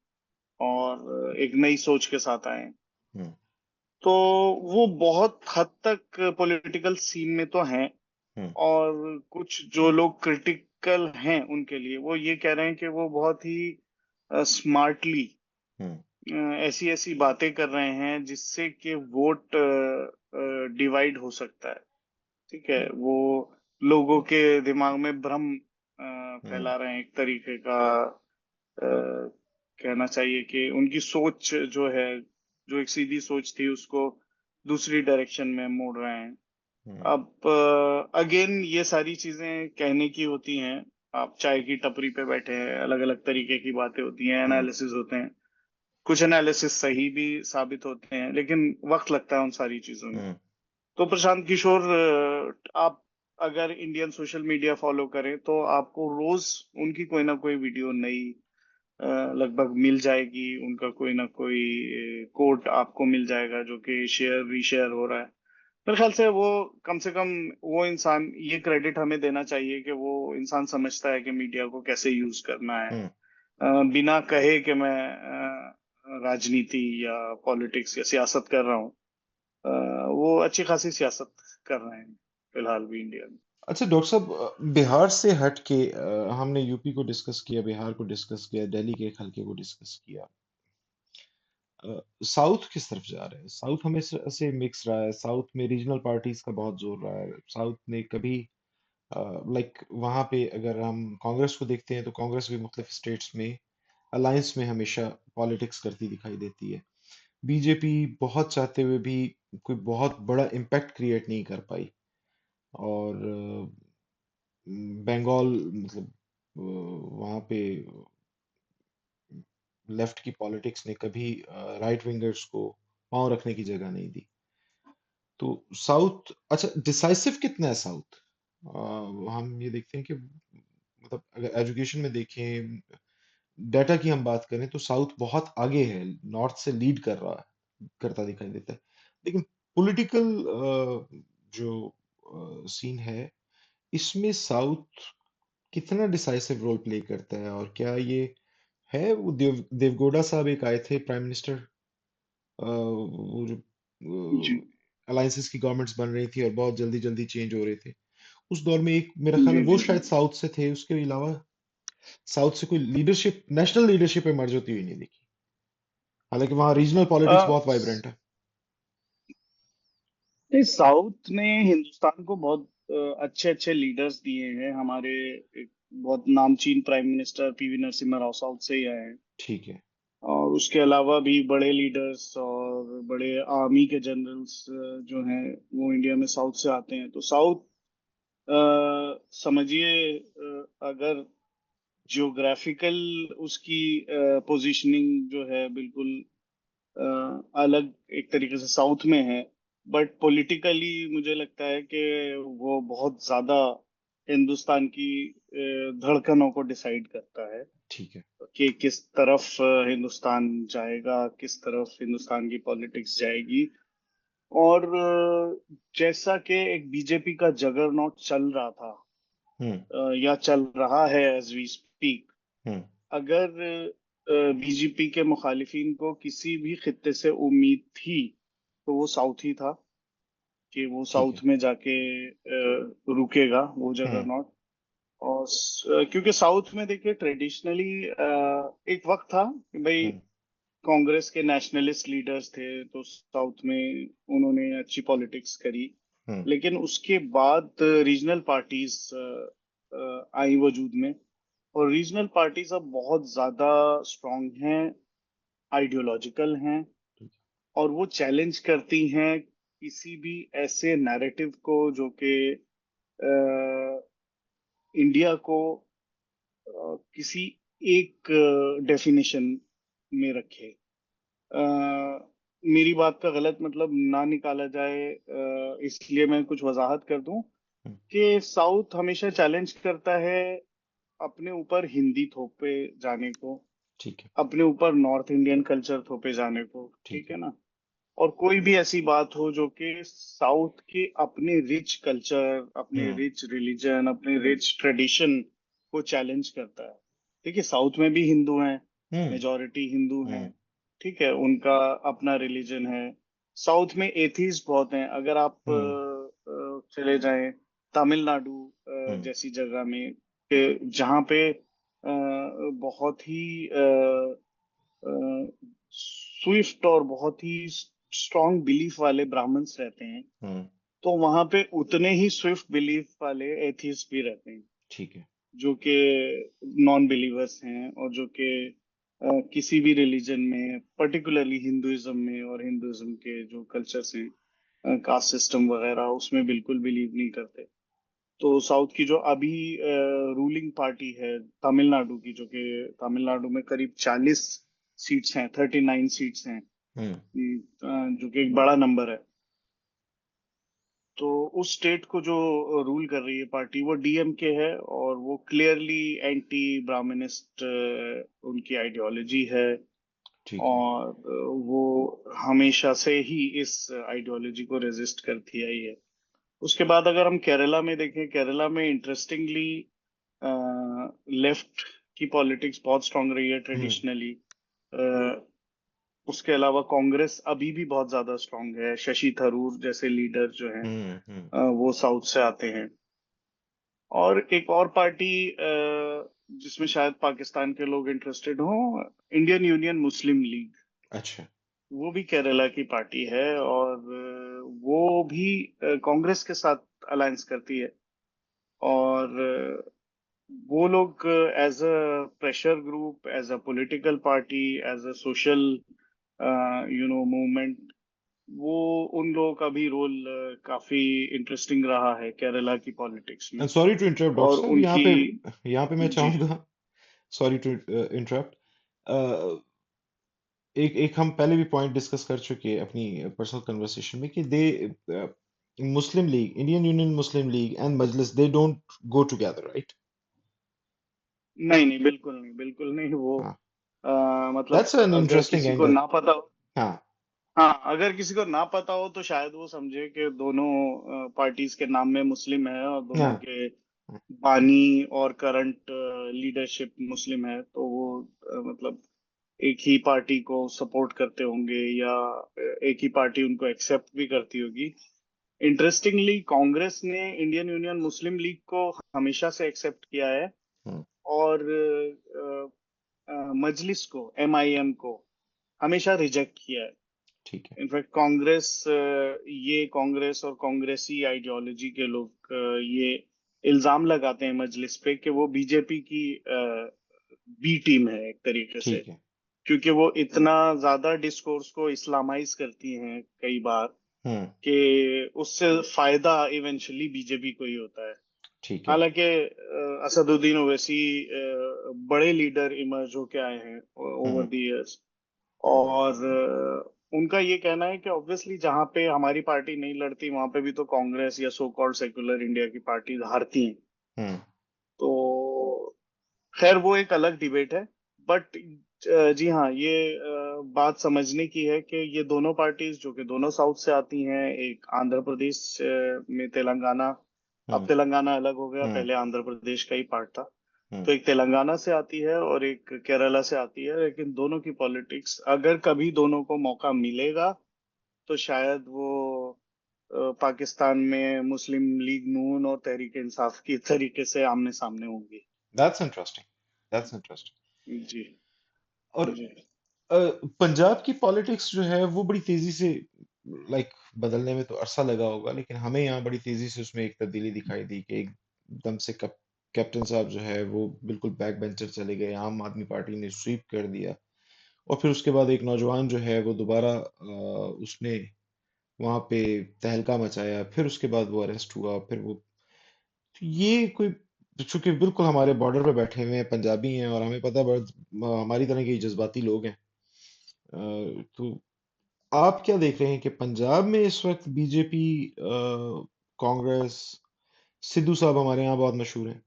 और एक नई सोच के साथ आए हैं। हुँ, तो वो बहुत हद तक पॉलिटिकल सीन में तो हैं, हुँ, और कुछ जो लोग क्रिटिकल हैं उनके लिए वो ये कह रहे हैं कि वो बहुत ही स्मार्टली हुँ, ऐसी ऐसी बातें कर रहे हैं जिससे कि वोट डिवाइड हो सकता है। ठीक है, वो लोगों के दिमाग में भ्रम हुँ, फैला रहे हैं, एक तरीके का कहना चाहिए कि उनकी सोच जो है, जो एक सीधी सोच थी उसको दूसरी डायरेक्शन में मोड़ रहे हैं। हुँ, अब अगेन ये सारी चीजें कहने की होती हैं। आप चाय की टपरी पे बैठे हैं, अलग अलग तरीके की बातें होती हैं, हुँ, एनालिसिस होते हैं, कुछ एनालिसिस सही भी साबित होते हैं, लेकिन वक्त लगता है उन सारी चीजों में। हुँ, तो प्रशांत किशोर, आप अगर इंडियन सोशल मीडिया फॉलो करें तो आपको रोज उनकी कोई ना कोई वीडियो नई लगभग मिल जाएगी। उनका कोई ना कोई कोट आपको मिल जाएगा जो कि शेयर रीशेयर हो रहा है। मेरे ख्याल से वो, कम से कम वो इंसान, ये क्रेडिट हमें देना चाहिए कि वो इंसान समझता है कि मीडिया को कैसे यूज करना है, हुँ। बिना कहे कि मैं राजनीति या पॉलिटिक्स या सियासत कर रहा हूँ। वो अच्छी खासी सियासत कर रहे हैं फिलहाल भी इंडिया में। अच्छा डॉक्टर साहब, बिहार से हट के हमने यूपी को डिस्कस किया, बिहार को डिस्कस किया, दिल्ली के एक हल्के को डिस्कस किया। साउथ किस तरफ जा रहे हैं? साउथ हमेशा से मिक्स रहा है। साउथ में रीजनल पार्टीज का बहुत जोर रहा है। साउथ ने कभी लाइक वहाँ पे अगर हम कांग्रेस को देखते हैं तो कांग्रेस भी मुख्तलिफ स्टेट्स में अलायंस में हमेशा पॉलिटिक्स करती दिखाई देती है। बीजेपी बहुत चाहते हुए भी कोई बहुत बड़ा इम्पैक्ट क्रिएट नहीं कर पाई। और बंगाल मतलब वहाँ पे लेफ्ट की पॉलिटिक्स ने कभी राइट विंगर्स को पांव रखने की जगह नहीं दी। तो साउथ अच्छा डिसाइसिव कितना है साउथ? हम ये देखते हैं कि मतलब अगर एजुकेशन में देखें, डाटा की हम बात करें तो साउथ बहुत आगे है, नॉर्थ से लीड कर रहा है, करता दिखाई देता है। लेकिन पॉलिटिकल जो सीन है इसमें साउथ कितना डिसाइसिव रोल प्ले करता है? और क्या ये है वो देवगौड़ा साहब एक आए थे प्राइम मिनिस्टर, वो जो जी, अलायंसेस की गवर्नमेंट्स बन रही थी और बहुत जल्दी जल्दी चेंज हो रहे थे उस दौर में, एक मेरा ख्याल है जी, वो जी, जी। शायद साउथ से थे। उसके अलावा साउथ से कोई लीडरशिप, नेशनल लीडरशिप इमर्ज होती हुई नहीं दिखी। हालांकि वहाँ रीजनल पॉलिटिक्स अ, बहुत वाइब्रेंट है। नहीं, साउथ ने हिंदुस्तान को बहुत अच्छे अच्छे लीडर्स दिए हैं। हमारे एक बहुत नामचीन prime minister PV Narasimha Rao south से ही आए हैं, ठीक है। और उसके अलावा भी बड़े लीडर्स और बड़े आर्मी के जनरल्स जो हैं वो इंडिया में साउथ से आते हैं। तो साउथ, समझिए, अगर जियोग्राफिकल उसकी पोजीशनिंग जो है बिल्कुल अलग एक तरीके से साउथ में है, बट पॉलिटिकली मुझे लगता है कि वो बहुत ज्यादा हिंदुस्तान की धड़कनों को डिसाइड करता है ठीक है। कि किस तरफ हिंदुस्तान जाएगा, किस तरफ हिंदुस्तान की पॉलिटिक्स जाएगी। और जैसा कि एक बीजेपी का जगरनॉट चल रहा था, हम्म। या चल रहा है एज वी स्पीक, हम्म। अगर बीजेपी के मुखालिफिन को किसी भी खित्ते से उम्मीद थी तो वो साउथ ही था, कि वो ठीक साउथ है। में जाके रुकेगा वो हम्म। जगरनॉट। और क्योंकि साउथ में देखिए ट्रेडिशनली एक वक्त था कि भाई हम्म। कांग्रेस के नेशनलिस्ट लीडर्स थे तो साउथ में उन्होंने अच्छी पॉलिटिक्स करी। हम्म। लेकिन उसके बाद रीजनल पार्टीज आई वजूद में, और रीजनल पार्टीज अब बहुत ज्यादा स्ट्रांग हैं, आइडियोलॉजिकल हैं, ठीक और वो चैलेंज करती हैं किसी भी ऐसे नैरेटिव को जो कि इंडिया को किसी एक डेफिनेशन में रखे। मेरी बात का गलत मतलब ना निकाला जाए, इसलिए मैं कुछ वजाहत कर दूं हम्म। कि साउथ हमेशा चैलेंज करता है अपने ऊपर हिंदी थोपे जाने को, ठीक है। अपने ऊपर नॉर्थ इंडियन कल्चर थोपे जाने को। ठीक ठीक है। है ना? और कोई भी ऐसी बात हो जो कि साउथ के अपने रिच कल्चर, अपने हम्म। रिच रिलीजन, अपने रिच ट्रेडिशन को चैलेंज करता है। देखिए, साउथ में भी हिंदू हैं, हम्म। मेजॉरिटी हिंदू हैं, हम्म। ठीक है, उनका अपना रिलीजन है। साउथ में एथीस्ट बहुत हैं। अगर आप हम्म। चले जाएं तमिलनाडु हम्म। जैसी जगह में, जहाँ पे बहुत ही स्विफ्ट और बहुत ही स्ट्रॉन्ग बिलीफ वाले ब्राह्मण्स रहते हैं, हम्म। तो वहां पे उतने ही स्विफ्ट बिलीफ वाले एथीस्ट भी रहते हैं, ठीक है। जो कि नॉन बिलीवर्स हैं, और जो कि किसी भी रिलीजन में, पर्टिकुलरली हिंदुइज्म में और हिंदुइज्म के जो कल्चर्स हैं, कास्ट सिस्टम वगैरह, उसमें बिल्कुल बिलीव नहीं करते। तो साउथ की जो अभी रूलिंग पार्टी है तमिलनाडु की, जो कि तमिलनाडु में करीब 40 सीट्स हैं, 39 सीट्स हैं, हम्म। जो कि एक बड़ा नंबर है। तो उस स्टेट को जो रूल कर रही है पार्टी, वो डीएमके है, और वो क्लियरली एंटी ब्राह्मणिस्ट उनकी आइडियोलॉजी है। ठीक है। और वो हमेशा से ही इस आइडियोलॉजी को रेजिस्ट करती आई है। उसके बाद अगर हम केरला में देखें, केरला में इंटरेस्टिंगली लेफ्ट की पॉलिटिक्स बहुत स्ट्रांग रही है हम्म। ट्रेडिशनली। उसके अलावा कांग्रेस अभी भी बहुत ज्यादा स्ट्रांग है। शशि थरूर जैसे लीडर जो हैं, हम्म। हम्म। वो साउथ से आते हैं। और एक और पार्टी जिसमें शायद पाकिस्तान के लोग इंटरेस्टेड हों, इंडियन यूनियन मुस्लिम लीग, अच्छा। वो भी केरला की पार्टी है। और वो भी कांग्रेस के साथ अलायंस करती है। और वो लोग as a pressure group, as a political party, as a social movement, वो उन लोगों का भी रोल काफी इंटरेस्टिंग रहा है केरला की पॉलिटिक्स में। सॉरी टू इंटरप्ट डॉक्टर और साहब, उनकी। यहाँ पे मैं जी। चाहूंगा, सॉरी टू इंटरप्ट। एक एक हम पहले भी पॉइंट डिस्कस कर चुके हैं अपनी पर्सनल कन्वर्सेशन में कि they Muslim League, Indian Union Muslim League and Majlis, they don't go together, right? नहीं नहीं, बिल्कुल नहीं, बिल्कुल नहीं। वो हाँ। मतलब दैट्स एन अगर इंटरेस्टिंग किसी को एंगल। ना पता हो, हाँ। हाँ, अगर किसी को ना पता हो तो शायद वो समझे कि दोनों पार्टीज के नाम में मुस्लिम है, और दोनों हाँ। के बानी और करंट लीडरशिप मुस्लिम है, तो वो मतलब एक ही पार्टी को सपोर्ट करते होंगे, या एक ही पार्टी उनको एक्सेप्ट भी करती होगी। इंटरेस्टिंगली कांग्रेस ने इंडियन यूनियन मुस्लिम लीग को हमेशा से एक्सेप्ट किया है, हम्म। और मजलिस को, एमआईएम को हमेशा रिजेक्ट किया है। ठीक है। इनफैक्ट कांग्रेस, ये कांग्रेस और कांग्रेसी आइडियोलॉजी के लोग ये इल्जाम लगाते हैं मजलिस पे कि वो बीजेपी की बी टीम है एक तरीके से, ठीक है। क्योंकि वो इतना ज्यादा डिस्कोर्स को इस्लामाइज करती हैं कई बार, हम्म। कि उससे फायदा इवेंचुअली बीजेपी को ही होता है। ठीक है। हालांकि असदुद्दीन ओवैसी बड़े लीडर इमर्ज होके आए हैं ओवर हम्म। The years. और उनका ये कहना है कि ऑब्वियसली जहां पे हमारी पार्टी नहीं लड़ती, वहां पे भी तो कांग्रेस या सो कॉल्ड सेक्युलर इंडिया की पार्टी हारती हैं। हम्म। तो खैर, वो एक अलग डिबेट है। बट जी हाँ, ये बात समझने की है कि ये दोनों पार्टीज, जो कि दोनों साउथ से आती हैं, एक आंध्र प्रदेश में तेलंगाना, अब हम्म। तेलंगाना अलग हो गया, हम्म। पहले आंध्र प्रदेश का ही पार्ट था। हम्म। तो एक तेलंगाना से आती है और एक केरला से आती है, लेकिन दोनों की पॉलिटिक्स, अगर कभी दोनों को मौका मिलेगा, तो शायद वो पाकिस्तान में मुस्लिम लीग नून और तहरीक इंसाफ की तरीके से आमने सामने होंगी। That's interesting. That's interesting. जी। और जी। अ, पंजाब की पॉलिटिक्स जो है वो बड़ी तेजी से, लाइक, बदलने में तो अरसा लगा होगा, लेकिन हमें यहाँ बड़ी तेजी से उसमें एक तब्दीली दिखाई दी कि एकदम से कैप्टन साहब जो है वो बिल्कुल बैक बेंचर चले गए, आम आदमी पार्टी ने स्वीप कर दिया। और फिर उसके बाद एक नौजवान जो है वो दोबारा उसने वहां पे तहलका मचाया, फिर उसके बाद वो अरेस्ट हुआ, फिर वो, तो ये कोई, चूंकि बिल्कुल हमारे बॉर्डर पे बैठे हुए हैं, पंजाबी हैं, और हमें पता है हमारी तरह के जज्बाती लोग हैं। तो आप क्या देख रहे हैं कि पंजाब में इस वक्त बीजेपी, कांग्रेस, सिद्धू साहब हमारे यहाँ बहुत मशहूर हैं,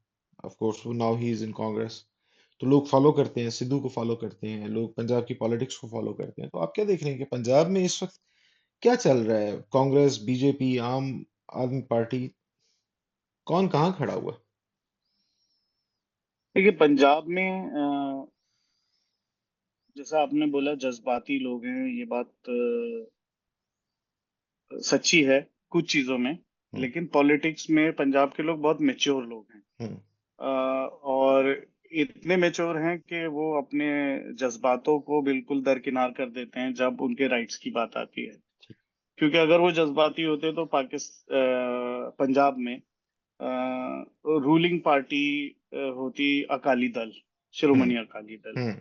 ऑफ कोर्स वो now he is in Congress, तो लोग फॉलो करते हैं, सिद्धू को फॉलो करते हैं, लोग पंजाब की पॉलिटिक्स को फॉलो करते हैं, तो आप क्या देख रहे हैं कि पंजाब में इस वक्त क्या चल रहा है? कांग्रेस, बीजेपी, आम आदमी पार्टी, कौन कहाँ खड़ा हुआ? देखिए पंजाब में जैसा आपने बोला जज्बाती लोग हैं, ये बात सच्ची है कुछ चीजों में। हम्म। लेकिन पॉलिटिक्स में पंजाब के लोग बहुत मेच्योर लोग हैं। हम्म। और इतने मेच्योर हैं कि वो अपने जज्बातों को बिल्कुल दरकिनार कर देते हैं जब उनके राइट्स की बात आती है। ठीक। क्योंकि अगर वो जज्बाती होते तो पंजाब में रूलिंग पार्टी होती अकाली दल, हम्म। शिरोमणि अकाली दल, हम्म।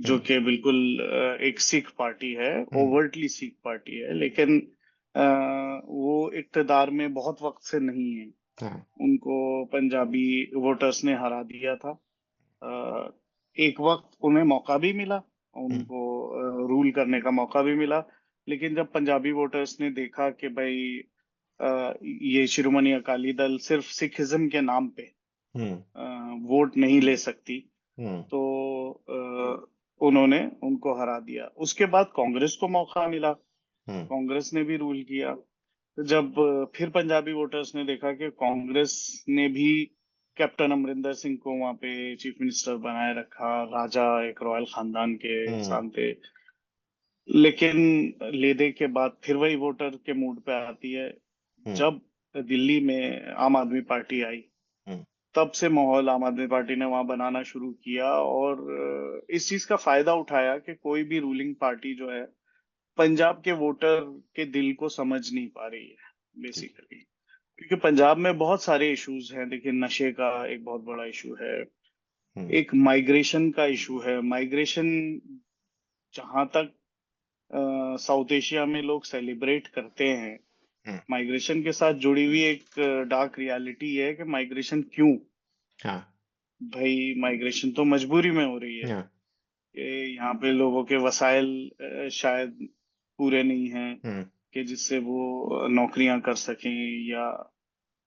जो हम्म। कि बिल्कुल एक सिख पार्टी है, हम्म। ओवरटली सिख पार्टी है। लेकिन वो इक्तदार में बहुत वक्त से नहीं है। हाँ। उनको पंजाबी वोटर्स ने हरा दिया था। अ, एक वक्त उन्हें मौका भी मिला, हम्म। उनको रूल करने का मौका भी मिला। लेकिन जब पंजाबी वोटर्स ने देखा कि भाई ये शिरोमणि अकाली दल सिर्फ सिखिज्म के नाम पे हम्म। अ, वोट नहीं ले सकती, हम्म। तो उन्होंने उनको हरा दिया। उसके बाद कांग्रेस को मौका मिला, हम्म। कांग्रेस ने भी रूल किया। तो जब फिर पंजाबी वोटर्स ने देखा कि कांग्रेस ने भी कैप्टन अमरिंदर सिंह को वहां पे चीफ मिनिस्टर बनाए रखा, राजा एक रॉयल खानदान के हम्म। इंसान थे। लेकिन ले दे के बाद फिर वही वोटर के मूड पे आती है। हम्म। जब दिल्ली में आम आदमी पार्टी आई, हम्म। तब से माहौल आम आदमी पार्टी ने वहां बनाना शुरू किया। और इस चीज का फायदा उठाया कि कोई भी रूलिंग पार्टी जो है पंजाब के वोटर के दिल को समझ नहीं पा रही है ठीक है। बेसिकली। क्योंकि पंजाब में बहुत सारे इश्यूज हैं। देखिए नशे का एक बहुत बड़ा इशू है, हम्म। एक माइग्रेशन का इशू है। माइग्रेशन जहां तक साउथ एशिया में लोग सेलिब्रेट करते हैं, हम्म। माइग्रेशन के साथ जुड़ी हुई एक डार्क रियलिटी है कि माइग्रेशन क्यों? हाँ। भाई माइग्रेशन तो मजबूरी में हो रही है हाँ। कि यहाँ पे लोगों के वसाइल शायद पूरे नहीं हैं हम्म। कि जिससे वो नौकरियां कर सकें, या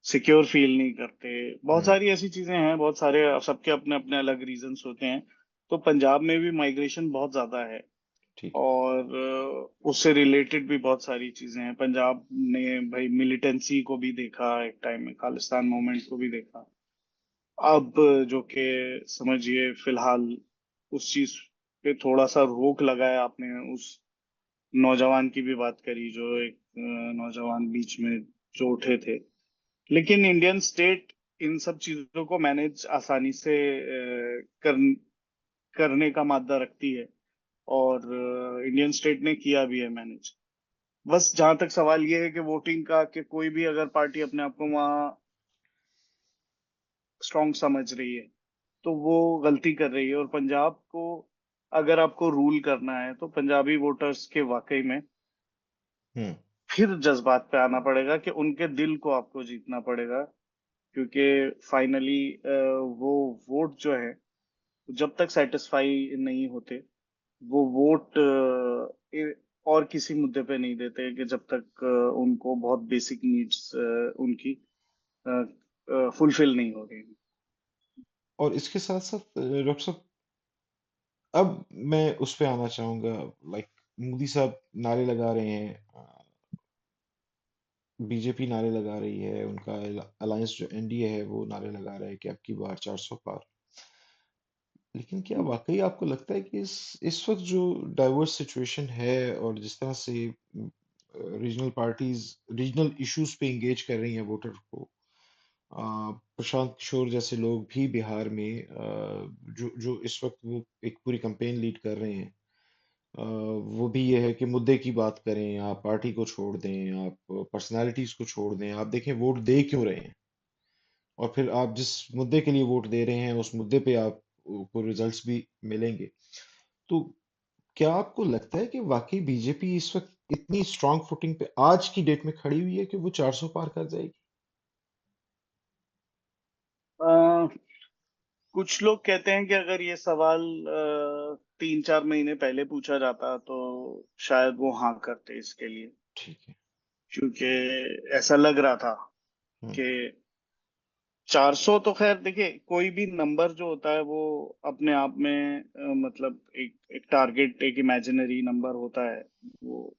सिक्योर फील नहीं करते। बहुत हम्म। सारी ऐसी चीजें हैं, बहुत सारे सबके अपने अपने अलग रीजंस होते हैं। तो पंजाब में भी माइग्रेशन बहुत ज्यादा है। ठीक है। और उससे रिलेटेड भी बहुत सारी चीजें हैं। पंजाब ने भाई मिलिटेंसी को भी देखा, एक टाइम में खालिस्तान मूवमेंट को भी देखा। अब जो कि समझिए फिलहाल उस चीज पे थोड़ा सा रोक लगाया। आपने उस नौजवान की भी बात करी, जो एक नौजवान बीच में जो उठे थे। लेकिन इंडियन स्टेट इन सब चीजों को मैनेज आसानी से करने का मादा रखती है। और इंडियन स्टेट ने किया भी है मैनेज। बस जहां तक सवाल ये है कि वोटिंग का, कि कोई भी अगर पार्टी अपने आप को वहां स्ट्रांग समझ रही है तो वो गलती कर रही है। और पंजाब को अगर आपको रूल करना है तो पंजाबी वोटर्स के वाकई में हम्म। फिर जज्बात पे आना पड़ेगा, कि उनके दिल को आपको जीतना पड़ेगा। क्योंकि फाइनली वो वोट जो है, जब तक सेटिस्फाई नहीं होते, वो वोट और किसी मुद्दे पे नहीं देते, कि जब तक उनको बहुत बेसिक नीड्स उनकी फुलफिल नहीं हो रही। और इसके साथ साथ डॉक्टर साहब, अब मैं उस पे आना चाहूंगा। लाइक, मोदी साहब नारे लगा रहे हैं, बीजेपी नारे लगा रही है, उनका अलायंस जो एनडीए है वो नारे लगा रहा है कि अब की बार 400 पार। लेकिन क्या हम्म। वाकई आपको लगता है कि इस वक्त जो डाइवर्स सिचुएशन है और जिस तरह से रीजनल पार्टीज रीजनल इश्यूज पे इंगेज कर रही हैं वोटर को, प्रशांत किशोर जैसे लोग भी बिहार में, जो जो इस वक्त वो एक पूरी कैंपेन लीड कर रहे हैं, वो भी ये है कि मुद्दे की बात करें, आप पार्टी को छोड़ दें, आप पर्सनालिटीज को छोड़ दें, आप देखें वोट दे क्यों रहे हैं, और फिर आप जिस मुद्दे के लिए वोट दे रहे हैं उस मुद्दे पे आप को रिजल्ट्स भी मिलेंगे। तो क्या आपको लगता है कि वाकई बीजेपी इस वक्त इतनी स्ट्रांग फुटिंग पे आज की डेट में खड़ी हुई है कि वो 400 पार कर जाएगी? अ, कुछ लोग कहते हैं कि अगर ये सवाल 3-4 महीने पहले पूछा जाता तो शायद वो हाँ करते इसके लिए। ठीक है। क्योंकि ऐसा लग रहा था हम्म। कि 400 तो खैर देखिए, कोई भी नंबर जो होता है वो अपने आप में मतलब एक एक टारगेट, एक इमेजिनरी नंबर होता है। वो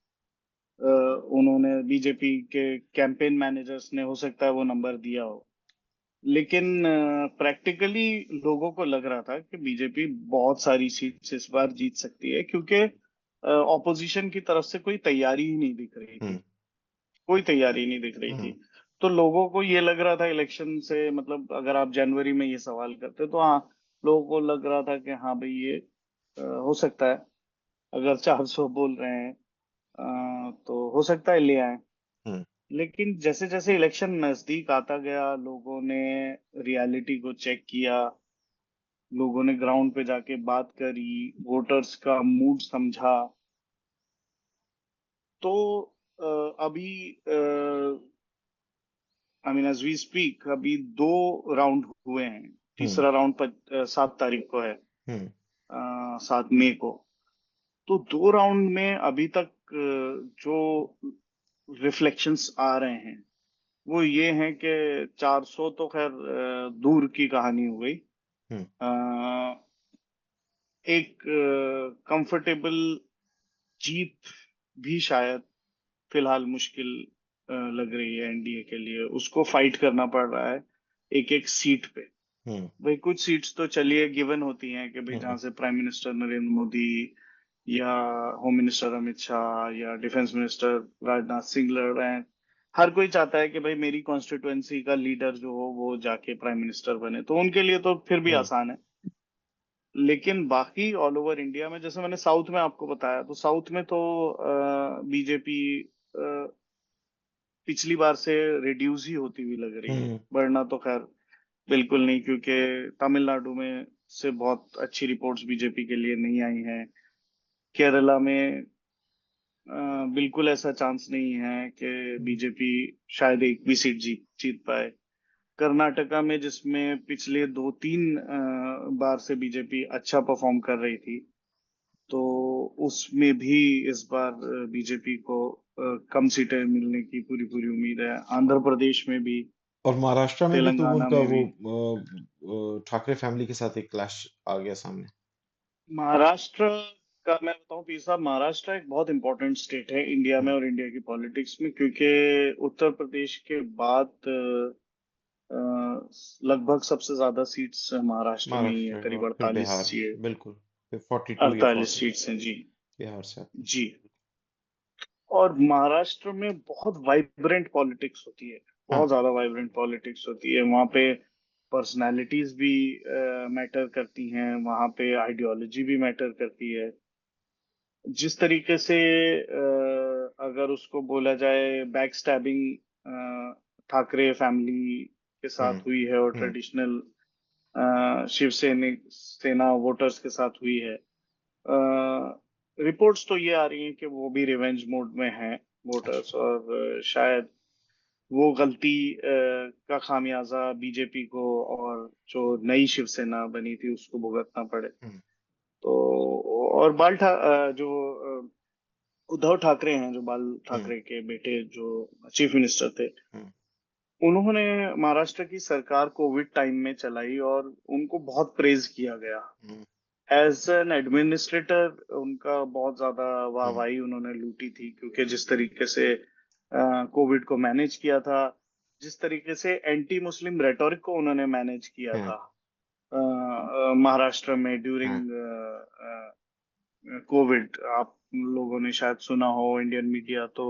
उन्होंने बीजेपी के कैंपेन मैनेजर्स ने हो सकता है वो नंबर दिया हो, लेकिन प्रैक्टिकली लोगों को लग रहा था कि बीजेपी बहुत सारी सीट्स इस बार जीत सकती है, क्योंकि ऑपोजिशन की तरफ से कोई तैयारी ही नहीं दिख रही थी। हुँ, कोई तैयारी नहीं दिख रही थी। हुँ, तो लोगों को ये लग रहा था इलेक्शन से, मतलब अगर आप जनवरी में ये सवाल करते तो हाँ, लोगों को लग रहा था कि हाँ भाई ये हो सकता है, अगर 400 बोल रहे हैं तो हो सकता है ले आए। हुँ, लेकिन जैसे जैसे इलेक्शन नजदीक आता गया, लोगों ने रियलिटी को चेक किया, लोगों ने ग्राउंड पे जाके बात करी, वोटर्स का मूड समझा। तो अभी I mean as we speak अभी 2 राउंड हुए हैं। हुँ, तीसरा राउंड 7 तारीख को है, हुँ, 7 मई को। तो 2 राउंड में अभी तक जो रिफ्लेक्शंस आ रहे हैं वो ये हैं कि 400 तो खैर दूर की कहानी हो गई। हुँ, अ, एक कंफर्टेबल जीत भी शायद फिलहाल मुश्किल लग रही है एनडीए के लिए। उसको फाइट करना पड़ रहा है एक एक सीट पे। हुँ, भाई कुछ सीट्स तो चलिए गिवन होती हैं कि भाई हुँ, जहां से प्राइम मिनिस्टर नरेंद्र मोदी या होम मिनिस्टर अमित शाह या डिफेंस मिनिस्टर राजनाथ सिंह लड़ रहे हैं। हर कोई चाहता है कि भाई मेरी कॉन्स्टिट्युएंसी का लीडर जो हो वो जाके प्राइम मिनिस्टर बने, तो उनके लिए तो फिर भी हुँ, आसान है। लेकिन बाकी ऑल ओवर इंडिया में, जैसे मैंने साउथ में आपको बताया, तो साउथ में तो बीजेपी पिछली बार से रिड्यूस ही होती हुई लग रही है। हुँ, बढ़ना तो खैर बिल्कुल नहीं, क्योंकि तमिलनाडु में से बहुत अच्छी रिपोर्ट्स बीजेपी के लिए नहीं आई हैं। केरला में बिल्कुल ऐसा चांस नहीं है कि हुँ, बीजेपी शायद एक भी सीट जीत जीत पाए। कर्नाटका में, जिसमें पिछले 2-3 बार से बीजेपी अच्छा परफॉर्म कर रही थी, तो उसमें भी इस बार बीजेपी को कम सीटें मिलने की पूरी पूरी उम्मीद है। आंध्र प्रदेश में भी, और महाराष्ट्र में भी तो तेलंगाना उनका में वो भी। ठाकरे फैमिली के साथ एक क्लैश आ गया सामने। महाराष्ट्र का मैं बताऊं पी साहब, महाराष्ट्र एक बहुत इंपॉर्टेंट स्टेट है इंडिया में हुँ, और इंडिया की पॉलिटिक्स में, क्योंकि उत्तर प्रदेश के बाद लगभग सबसे ज्यादा सीट्स महाराष्ट्र में ही है, महाराष्ट्र करीब और फिर 48 बिहार, सीट। बिल्कुल, फिर 42 या 48 40 सीट्स हैं जी। बिहार से आती जी। और महाराष्ट्र में बहुत वाइब्रेंट पॉलिटिक्स होती है, है। हाँ, बहुत ज्यादा वाइब्रेंट पॉलिटिक्स होती है वहां पे। पर्सनालिटीज भी मैटर करती हैं वहां पे, आइडियोलॉजी भी मैटर करती है। जिस तरीके से अगर उसको बोला जाए बैक स्टैबिंग ठाकरे फैमिली के साथ हुँ, हुई है और हुँ, ट्रेडिशनल शिवसैनिक सेना वोटर्स के साथ हुई है। रिपोर्ट्स तो ये आ रही हैं कि वो भी रिवेंज मोड में हैं वोटर्स, अच्छा। और शायद वो गलती का खामियाजा बीजेपी को और जो नई शिवसेना बनी थी उसको भुगतना पड़े। हुँ, तो और जो उद्धव ठाकरे हैं, जो बाल हुँ, ठाकरे के बेटे जो चीफ मिनिस्टर थे, हुँ, उन्होंने महाराष्ट्र की सरकार कोविड टाइम में चलाई और उनको बहुत प्रेज किया गया। हुँ, एज एन एडमिनिस्ट्रेटर उनका बहुत ज्यादा हुँ, वाहवाही उन्होंने लूटी थी, क्योंकि जिस तरीके से कोविड को मैनेज किया था, जिस तरीके से एंटी मुस्लिम रेटोरिक को उन्होंने मैनेज किया हुँ, था महाराष्ट्र में हुँ, ड्यूरिंग कोविड। आप लोगों ने शायद सुना हो, इंडियन मीडिया तो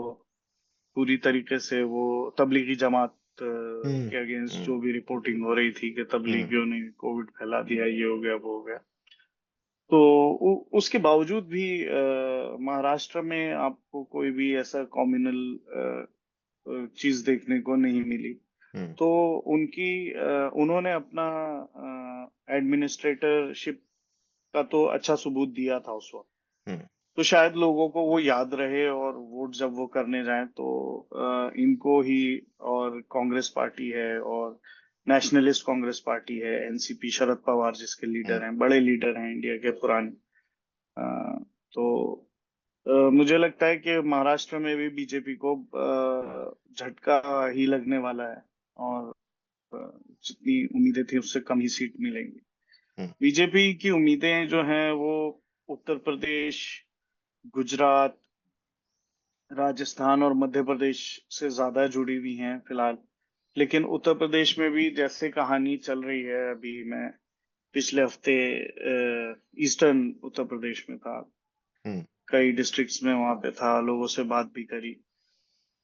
पूरी तरीके से वो तबलीगी जमात हुँ, के अगेंस्ट हुँ, जो भी रिपोर्टिंग हो रही थी कि हुँ, तबलीगियों ने कोविड फैला दिया, ये हो गया वो हो गया। तो उसके बावजूद भी महाराष्ट्र में आपको कोई भी ऐसा कॉम्युनल चीज देखने को नहीं मिली। हुँ, तो उन्होंने अपना एडमिनिस्ट्रेटरशिप का तो अच्छा सबूत दिया था उस वक्त। हुँ, तो शायद लोगों को वो याद रहे, और वोट जब वो करने जाएं तो इनको ही, और कांग्रेस पार्टी है और नेशनलिस्ट कांग्रेस पार्टी है, एनसीपी, शरद पवार जिसके हुँ, लीडर हैं, बड़े लीडर हैं इंडिया के पुराने। तो मुझे लगता है कि महाराष्ट्र में भी बीजेपी को झटका ही लगने वाला है, और अ, जितनी उम्मीदें थी उससे कम ही सीट मिलेंगी। हुँ, बीजेपी की उम्मीदें जो हैं वो उत्तर प्रदेश, गुजरात, राजस्थान और मध्य प्रदेश से ज्यादा जुड़ी हुई हैं फिलहाल। लेकिन उत्तर प्रदेश में भी जैसे कहानी चल रही है, अभी मैं पिछले हफ्ते ईस्टर्न उत्तर प्रदेश में था, हुँ, कई डिस्ट्रिक्ट्स में वहां पे था, लोगों से बात भी करी।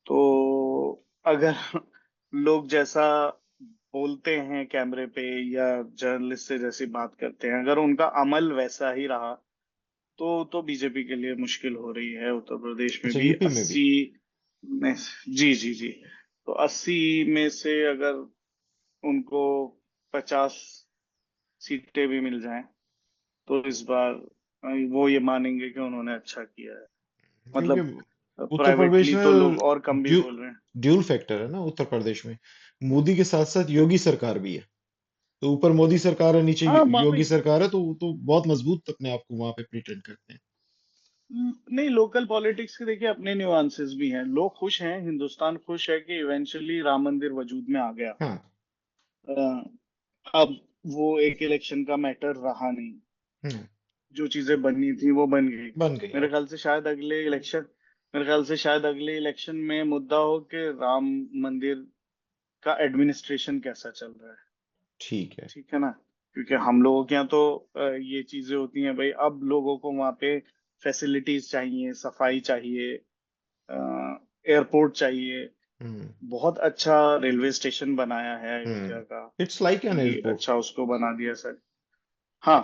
तो अगर लोग जैसा बोलते हैं कैमरे पे या जर्नलिस्ट से जैसी बात करते हैं, अगर उनका अमल वैसा ही रहा तो बीजेपी के लिए मुश्किल हो रही है उत्तर प्रदेश में अच्छा भी। यूपी में भी? 80 में, जी जी जी, तो 80 में से अगर उनको 50 सीटें भी मिल जाएं तो इस बार वो ये मानेंगे कि उन्होंने अच्छा किया है। क्योंकि मतलब उत्तर प्रदेश प्राइवेटली तो लोग में और कम भी ड्यू बोल रहे हैं। ड्यूल फैक्टर है ना उत्तर प्रदेश में। मोदी के साथ-साथ योगी सरकार भी है। तो ऊपर मोदी सरकार है, नीचे हाँ वहाँ पे योगी सरकार है, तो बहुत मजबूत अपने आप को वहां पे प्रिटेंड करते हैं। नहीं, लोकल पॉलिटिक्स के देखिए अपने न्यूआंसेस भी हैं। लोग खुश हैं, हिंदुस्तान खुश है कि इवेंचुअली राम मंदिर वजूद में आ गया। हाँ। अब वो एक इलेक्शन का मैटर रहा नहीं, हम्म। जो चीजें बननी थी वो बन गई। बन गई मेरे अब। ख्याल से शायद अगले इलेक्शन मेरे ख्याल से शायद अगले इलेक्शन में मुद्दा हो कि राम मंदिर का एडमिनिस्ट्रेशन कैसा चल रहा है। ठीक है। ठीक है ना, क्योंकि हम लोगों के यहाँ तो ये चीजें होती हैं भाई। अब लोगों को वहाँ पे फैसिलिटीज चाहिए, सफाई चाहिए, एयरपोर्ट चाहिए। हम्म। बहुत अच्छा रेलवे स्टेशन बनाया है अयोध्या का, इट्स लाइक एन कि एयरपोर्ट। अच्छा उसको बना दिया सर। हाँ,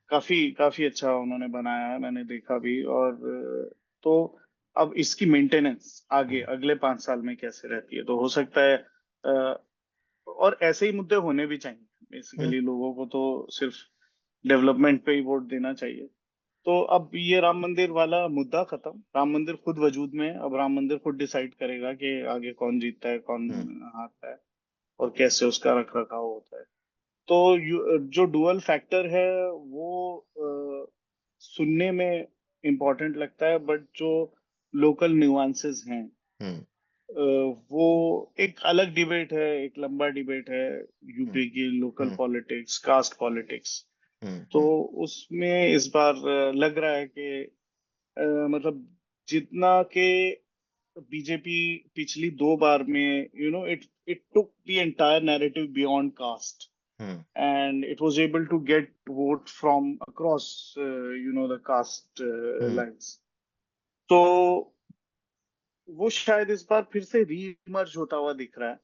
काफी काफी अच्छा उन्होंने बनाया है, मैंने देखा भी। और तो अब इसकी मेंटेनेंस आगे अगले 5 साल में कैसे रहती है, तो हो सकता है और ऐसे ही मुद्दे होने भी चाहिए। हम्म। बेसिकली लोगों को तो सिर्फ डेवलपमेंट पे ही वोट देना चाहिए। तो अब ये राम मंदिर वाला मुद्दा खत्म, राम मंदिर खुद वजूद में है। अब राम मंदिर खुद डिसाइड करेगा कि आगे कौन जीतता है, कौन हम्म। हारता है, और कैसे उसका रख रखाव होता है। तो जो डुअल फैक्टर है वो सुनने में इम्पोर्टेंट लगता है, बट जो लोकल न्यूआंसेस हैं हम्म। वो एक अलग डिबेट है, एक लंबा डिबेट है। हम्म। यूपी की local hmm. Politics, caste politics. हम्म। तो उसमें इस बार लग रहा है कि मतलब जितना के बीजेपी पिछली 2 बार में, it it took the entire narrative beyond caste, hmm. and it was able to get vote from across the caste hmm. lines. तो वो शायद इस बार फिर से रीइमर्ज होता हुआ दिख रहा है।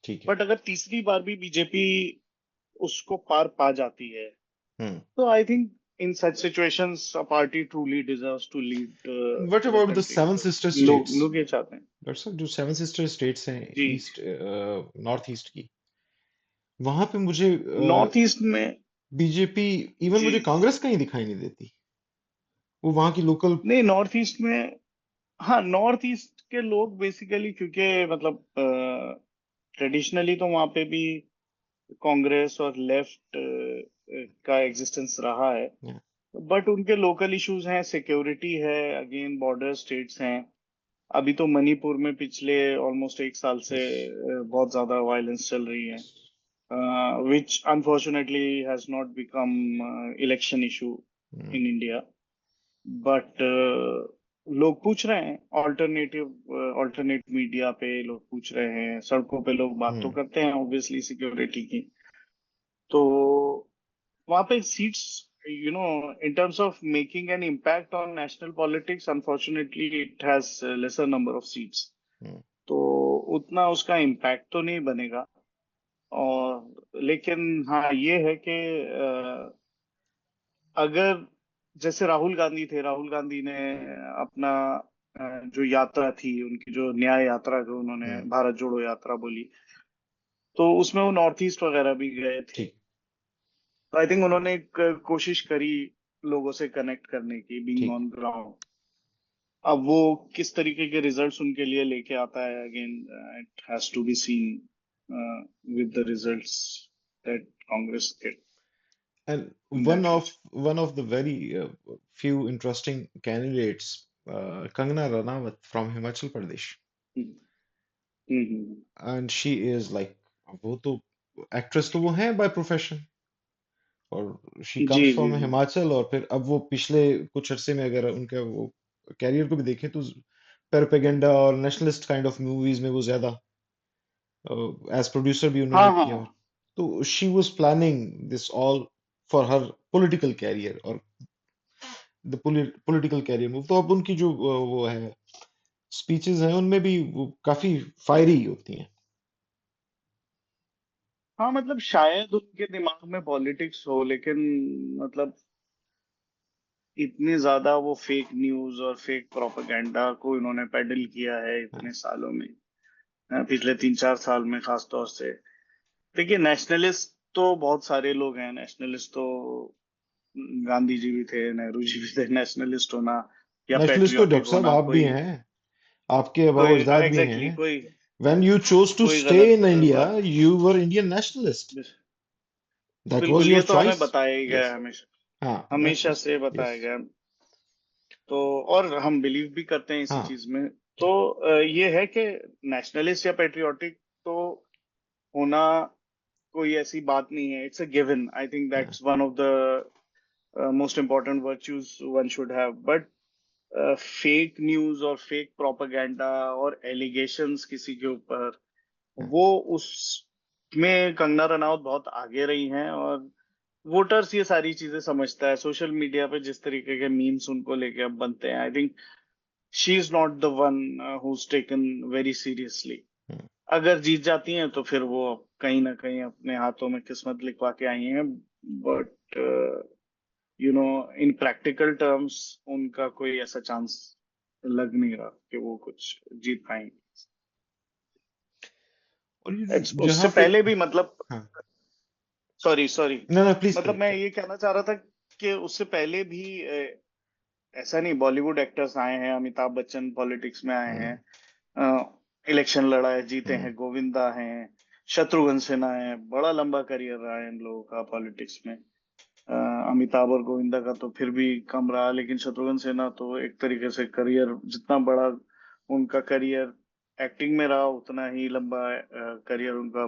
ठीक है। बट अगर तीसरी बार भी बीजेपी उसको पार पा जाती है, हम्म। तो I think in such situations a party truly deserves to lead what the about the country seven forward. Sister लोग स्टेट्स? लोग ये चाहते हैं। डॉक्टर साहब, जो सेवन सिस्टर स्टेट्स हैं जी, ईस्ट, नॉर्थ ईस्ट की, वहां पे मुझे नॉर्थ ईस्ट में। बीजेपी, इवन जी, मुझे कांग्रेस कहीं दिखाई नहीं देती। वो वहां की लोकल। नहीं, नॉर्थ ईस्ट में, हाँ, नॉर्थ ईस्ट के लोग बेसिकली, क्योंकि मतलब ट्रेडिशनली तो वहां पे भी कांग्रेस और लेफ्ट का एग्जिस्टेंस रहा है। बट उनके लोकल इश्यूज हैं, सिक्योरिटी है, अगेन बॉर्डर स्टेट्स हैं। अभी तो मणिपुर में पिछले ऑलमोस्ट 1 साल से यस। बहुत ज्यादा वायलेंस चल रही है, yes. which unfortunately has not become election issue in India. But लोग पूछ रहे हैं, ऑल्टरनेट मीडिया पे लोग पूछ रहे हैं, सड़कों पे लोग बात तो करते हैं ऑब्वियसली सिक्योरिटी की। तो वहां पे seats, in terms of making an impact on national politics, unfortunately it has a lesser number of seats. तो उतना उसका इम्पैक्ट तो नहीं बनेगा। और लेकिन हाँ ये है कि अगर जैसे राहुल गांधी ने अपना जो यात्रा थी उनकी, जो न्याय यात्रा जो उन्होंने भारत जोड़ो यात्रा बोली, तो उसमें वो नॉर्थ ईस्ट वगैरह भी गए थे। ठीक। तो आई थिंक उन्होंने एक कोशिश करी लोगों से कनेक्ट करने की, बीइंग ठीक। On ground. अब वो किस तरीके के रिजल्ट्स उनके लिए लेके आता है, again it has to be seen with the results that Congress get And in one that of region. one of the very few interesting candidates, Kangana Ranawat from Himachal Pradesh, and she is like, वो तो actress तो वो है by profession, और she जी comes जी from जी। हिमाचल। और फिर अब वो पिछले कुछ अरसे में अगर उनके वो कैरियर को भी देखें तो प्रोपेगेंडा और नेशनलिस्ट काइंड ऑफ मूवीज में वो ज्यादा एज प्रोड्यूसर भी हाँ उन्होंने हाँ किया। हाँ तो she was planning this all for her political career और द पॉलिटिकल कैरियर मूव। तो अब उनकी जो वो है स्पीचेस हैं उनमें भी वो काफी फायरी होती हैं। हाँ, मतलब शायद उनके दिमाग में पॉलिटिक्स हो, लेकिन मतलब इतनी ज्यादा वो फेक न्यूज और फेक प्रोपेगेंडा को इन्होंने पेडल किया है हाँ, इतने सालों में, पिछले 3-4 साल में खास तौर से। देखिए, नेशनलिस्ट तो बहुत सारे लोग हैं। नेशनलिस्ट तो गांधी जी भी थे, नेहरू जी भी थे। नेशनलिस्ट होना या नेशनलिस्ट तो पेट्रियोटिक डॉक्टर साहब होना आप भी कोई हैं, आपके अबाव कोई अजदाद भी हैं। एग्जैक्टली कोई When you chose to कोई stay गलत in India, बात you were Indian nationalist. नहीं। That was बिल्कुल, your ये तो हमें choice. बताया ही गया Yes. है हमेशा, हाँ, that हमेशा was से yes. बताया गया है। तो और हम बिलीव भी करते हैं इसी हाँ, चीज में। तो ये है कि नेशनलिस्ट या पेट्रियोटिक तो होना कोई ऐसी बात नहीं है। It's a given. I think हाँ, that's one of the most important virtues one should have. But fake news और फेक प्रोपागेंडा और एलिगेशंस किसी के ऊपर, हाँ, वो उसमें कंगना रनावत बहुत आगे रही हैं। और वोटर्स ये सारी चीजें समझता है। सोशल मीडिया पे जिस तरीके के मीम्स उनको लेके अब बनते हैं, I think she is not the one who's taken very seriously. हाँ। अगर जीत जाती हैं तो फिर वो कहीं ना कहीं अपने हाथों में किस्मत लिखवा के आई हैं। But you know, in practical terms उनका कोई ऐसा चांस लग नहीं रहा कि वो कुछ जीत पाएंगे। और ये उससे जहाँ पे पहले भी मतलब, हाँ, सॉरी सॉरी, ना ना प्लीज मतलब मैं करेक्ट ये कहना चाह रहा था कि उससे पहले भी ऐसा नहीं, बॉलीवुड एक्टर्स आए हैं, अमिताभ बच्चन पॉलिटिक्स में आए करेक्ट। हैं, इलेक्शन लड़ा है, जीते हैं। गोविंदा हैं, शत्रुघ्न सिन्हा है, बड़ा लंबा करियर रहा है इन लोगों का पॉलिटिक्स में। अमिताभ और गोविंदा का तो फिर भी कम रहा, लेकिन शत्रुघ्न सिन्हा तो एक तरीके से करियर जितना बड़ा उनका करियर एक्टिंग में रहा, उतना ही लंबा करियर उनका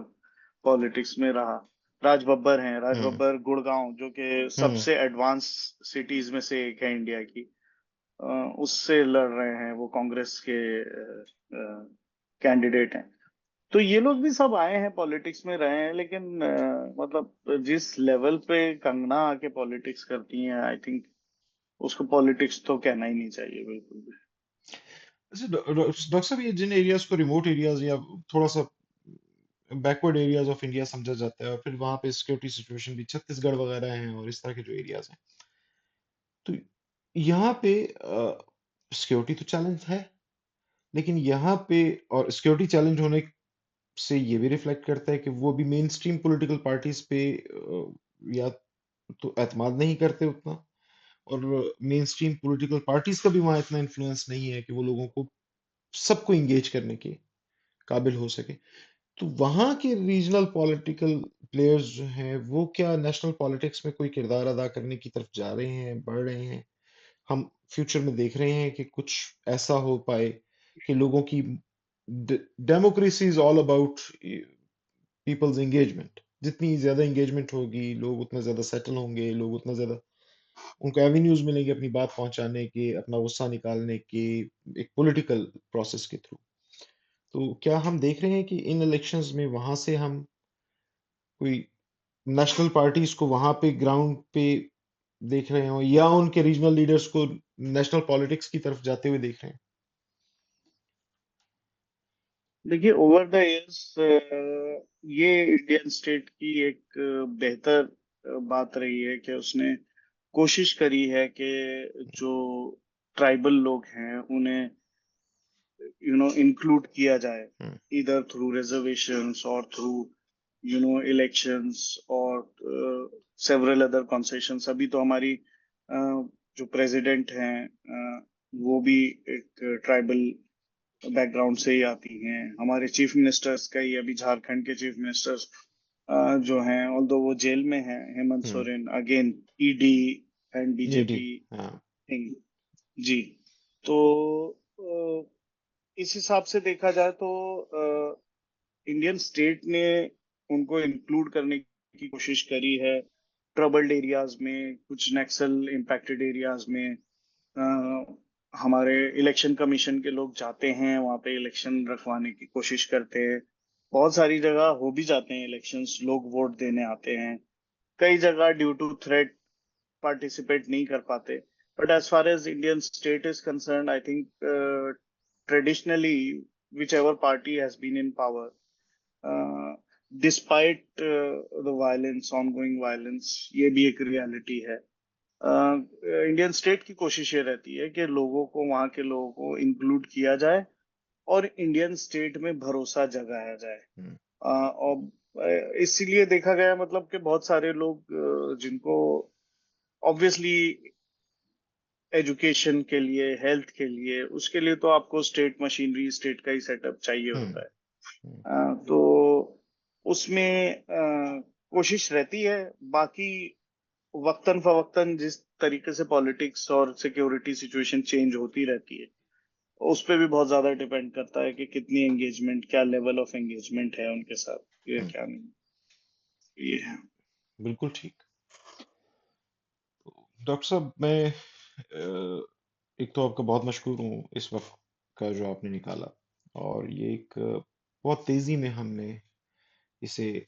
पॉलिटिक्स में रहा। राज बब्बर हैं, राज बब्बर गुड़गांव, जो कि सबसे एडवांस सिटीज में से एक है इंडिया की, अ, उससे लड़ रहे हैं। वो कांग्रेस के कैंडिडेट हैं। तो ये लोग भी सब आए हैं, पॉलिटिक्स में रहे हैं, लेकिन मतलब जिस लेवल पे कंगना आके पॉलिटिक्स करती हैं, आई थिंक उसको पॉलिटिक्स तो कहना ही नहीं चाहिए बिल्कुल भी। अच्छा डॉक्टर साहब, ये जिन एरियाज को रिमोट एरियाज या थोड़ा सा बैकवर्ड एरियाज ऑफ इंडिया समझा जाता है और फिर वहां पे सिक्योरिटी सिचुएशन भी छत्तीसगढ़ वगैरह हैं और इस तरह के जो एरियाज हैं, तो यहाँ पे सिक्योरिटी तो चैलेंज है, लेकिन यहाँ पे और सिक्योरिटी चैलेंज होने से ये भी रिफ्लेक्ट करता है कि वो भी मेन स्ट्रीम पॉलिटिकल पार्टीज पे या तो एतमाद नहीं करते उतना, और मेन स्ट्रीम पॉलिटिकल पार्टीज का भी वहाँ इतना इन्फ्लुएंस नहीं है कि वो लोगों को सबको इंगेज करने के काबिल हो सके। तो वहाँ के रीजनल पॉलिटिकल प्लेयर्स जो हैं वो क्या नेशनल पॉलिटिक्स में कोई किरदार अदा करने की तरफ जा रहे हैं, बढ़ रहे हैं? हम फ्यूचर में देख रहे हैं कि कुछ ऐसा हो पाए कि लोगों की democracy is all about people's engagement. जितनी ज्यादा एंगेजमेंट होगी, लोग उतना ज्यादा सेटल होंगे, लोग उतना ज्यादा उनको एवेन्यूज मिलेंगे अपनी बात पहुंचाने के, अपना गुस्सा निकालने के, एक पॉलिटिकल प्रोसेस के थ्रू। तो क्या हम देख रहे हैं कि इन इलेक्शंस में वहां से हम कोई नेशनल पार्टीज को वहां पे ग्राउंड पे देख रहे हो या उनके रीजनल लीडर्स को नेशनल पॉलिटिक्स की तरफ जाते हुए देख रहे हैं? देखिए, ओवर द इयर्स ये इंडियन स्टेट की एक बेहतर बात रही है कि उसने कोशिश करी है कि जो ट्राइबल लोग हैं उन्हें इंक्लूड किया जाए, हम्म, इधर थ्रू रिजर्वेशंस और थ्रू इलेक्शंस और सेवरल अदर कंसेशंस। अभी तो हमारी जो प्रेसिडेंट हैं, वो भी एक ट्राइबल बैकग्राउंड से ही आती हैं। हमारे चीफ मिनिस्टर्स का ही, अभी झारखंड के चीफ मिनिस्टर्स जो हैं, ऑल्दो वो जेल में हैं, हेमंत हम्म। सोरेन, अगेन ईडी एंड जी जी। बीजेपी हाँ। थिंग। जी। तो इस हिसाब से देखा जाए तो इंडियन स्टेट ने उनको इंक्लूड करने की कोशिश करी है। ट्रबल्ड एरियाज में, कुछ नक्सल इम्पैक्टेड एरियाज में हमारे इलेक्शन कमीशन के लोग जाते हैं वहां पे, इलेक्शन रखवाने की कोशिश करते हैं। बहुत सारी जगह हो भी जाते हैं इलेक्शंस, लोग वोट देने आते हैं। कई जगह ड्यू टू थ्रेट पार्टिसिपेट नहीं कर पाते। But as far as Indian state is concern, I think traditionally whichever party has been in power, despite the violence, ongoing violence, ये भी एक रियलिटी है। इंडियन स्टेट की कोशिश ये रहती है कि लोगों को, वहाँ के लोगों को इंक्लूड किया जाए और इंडियन स्टेट में भरोसा जगाया जाए। हुँ, और इसीलिए देखा गया, मतलब कि बहुत सारे लोग जिनको ऑब्वियसली एजुकेशन के लिए, हेल्थ के लिए, उसके लिए तो आपको स्टेट मशीनरी, स्टेट का ही सेटअप चाहिए हुँ, होता है। हुँ, तो उसमें कोशिश रहती है। बाकी वक्तन फवक्तन जिस तरीके से पॉलिटिक्स और सिक्योरिटी सिचुएशन चेंज होती रहती है, उस पे भी बहुत ज्यादा डिपेंड करता है कि कितनी एंगेजमेंट, क्या लेवल ऑफ एंगेजमेंट है उनके साथ, ये हुँ, क्या नहीं, ये है। बिल्कुल ठीक। डॉक्टर साहब, मैं एक तो आपका बहुत मशहूर हूँ इस वक्त का जो आपने निकाला, और ये एक बहुत तेजी में हमने इसे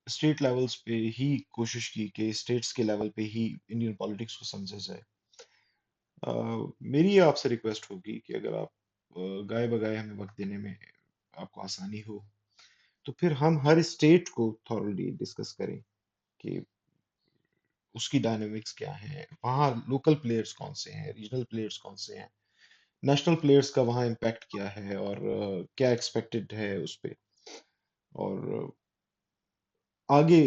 स्टेट लेवल्स पे ही कोशिश की कि स्टेट्स के लेवल पे ही इंडियन पॉलिटिक्स को समझा जाए। अ, मेरी आपसे रिक्वेस्ट होगी कि अगर आप गाए बगाए हमें वक्त देने में आपको आसानी हो, तो फिर हम हर स्टेट को थॉरली डिस्कस करें कि उसकी डायनामिक्स क्या है, वहाँ लोकल प्लेयर्स कौन से हैं, रीजनल प्लेयर्स कौन से हैं, नेशनल प्लेयर्स का वहाँ इम्पैक्ट क्या है, और क्या एक्सपेक्टेड है उस पे, और आगे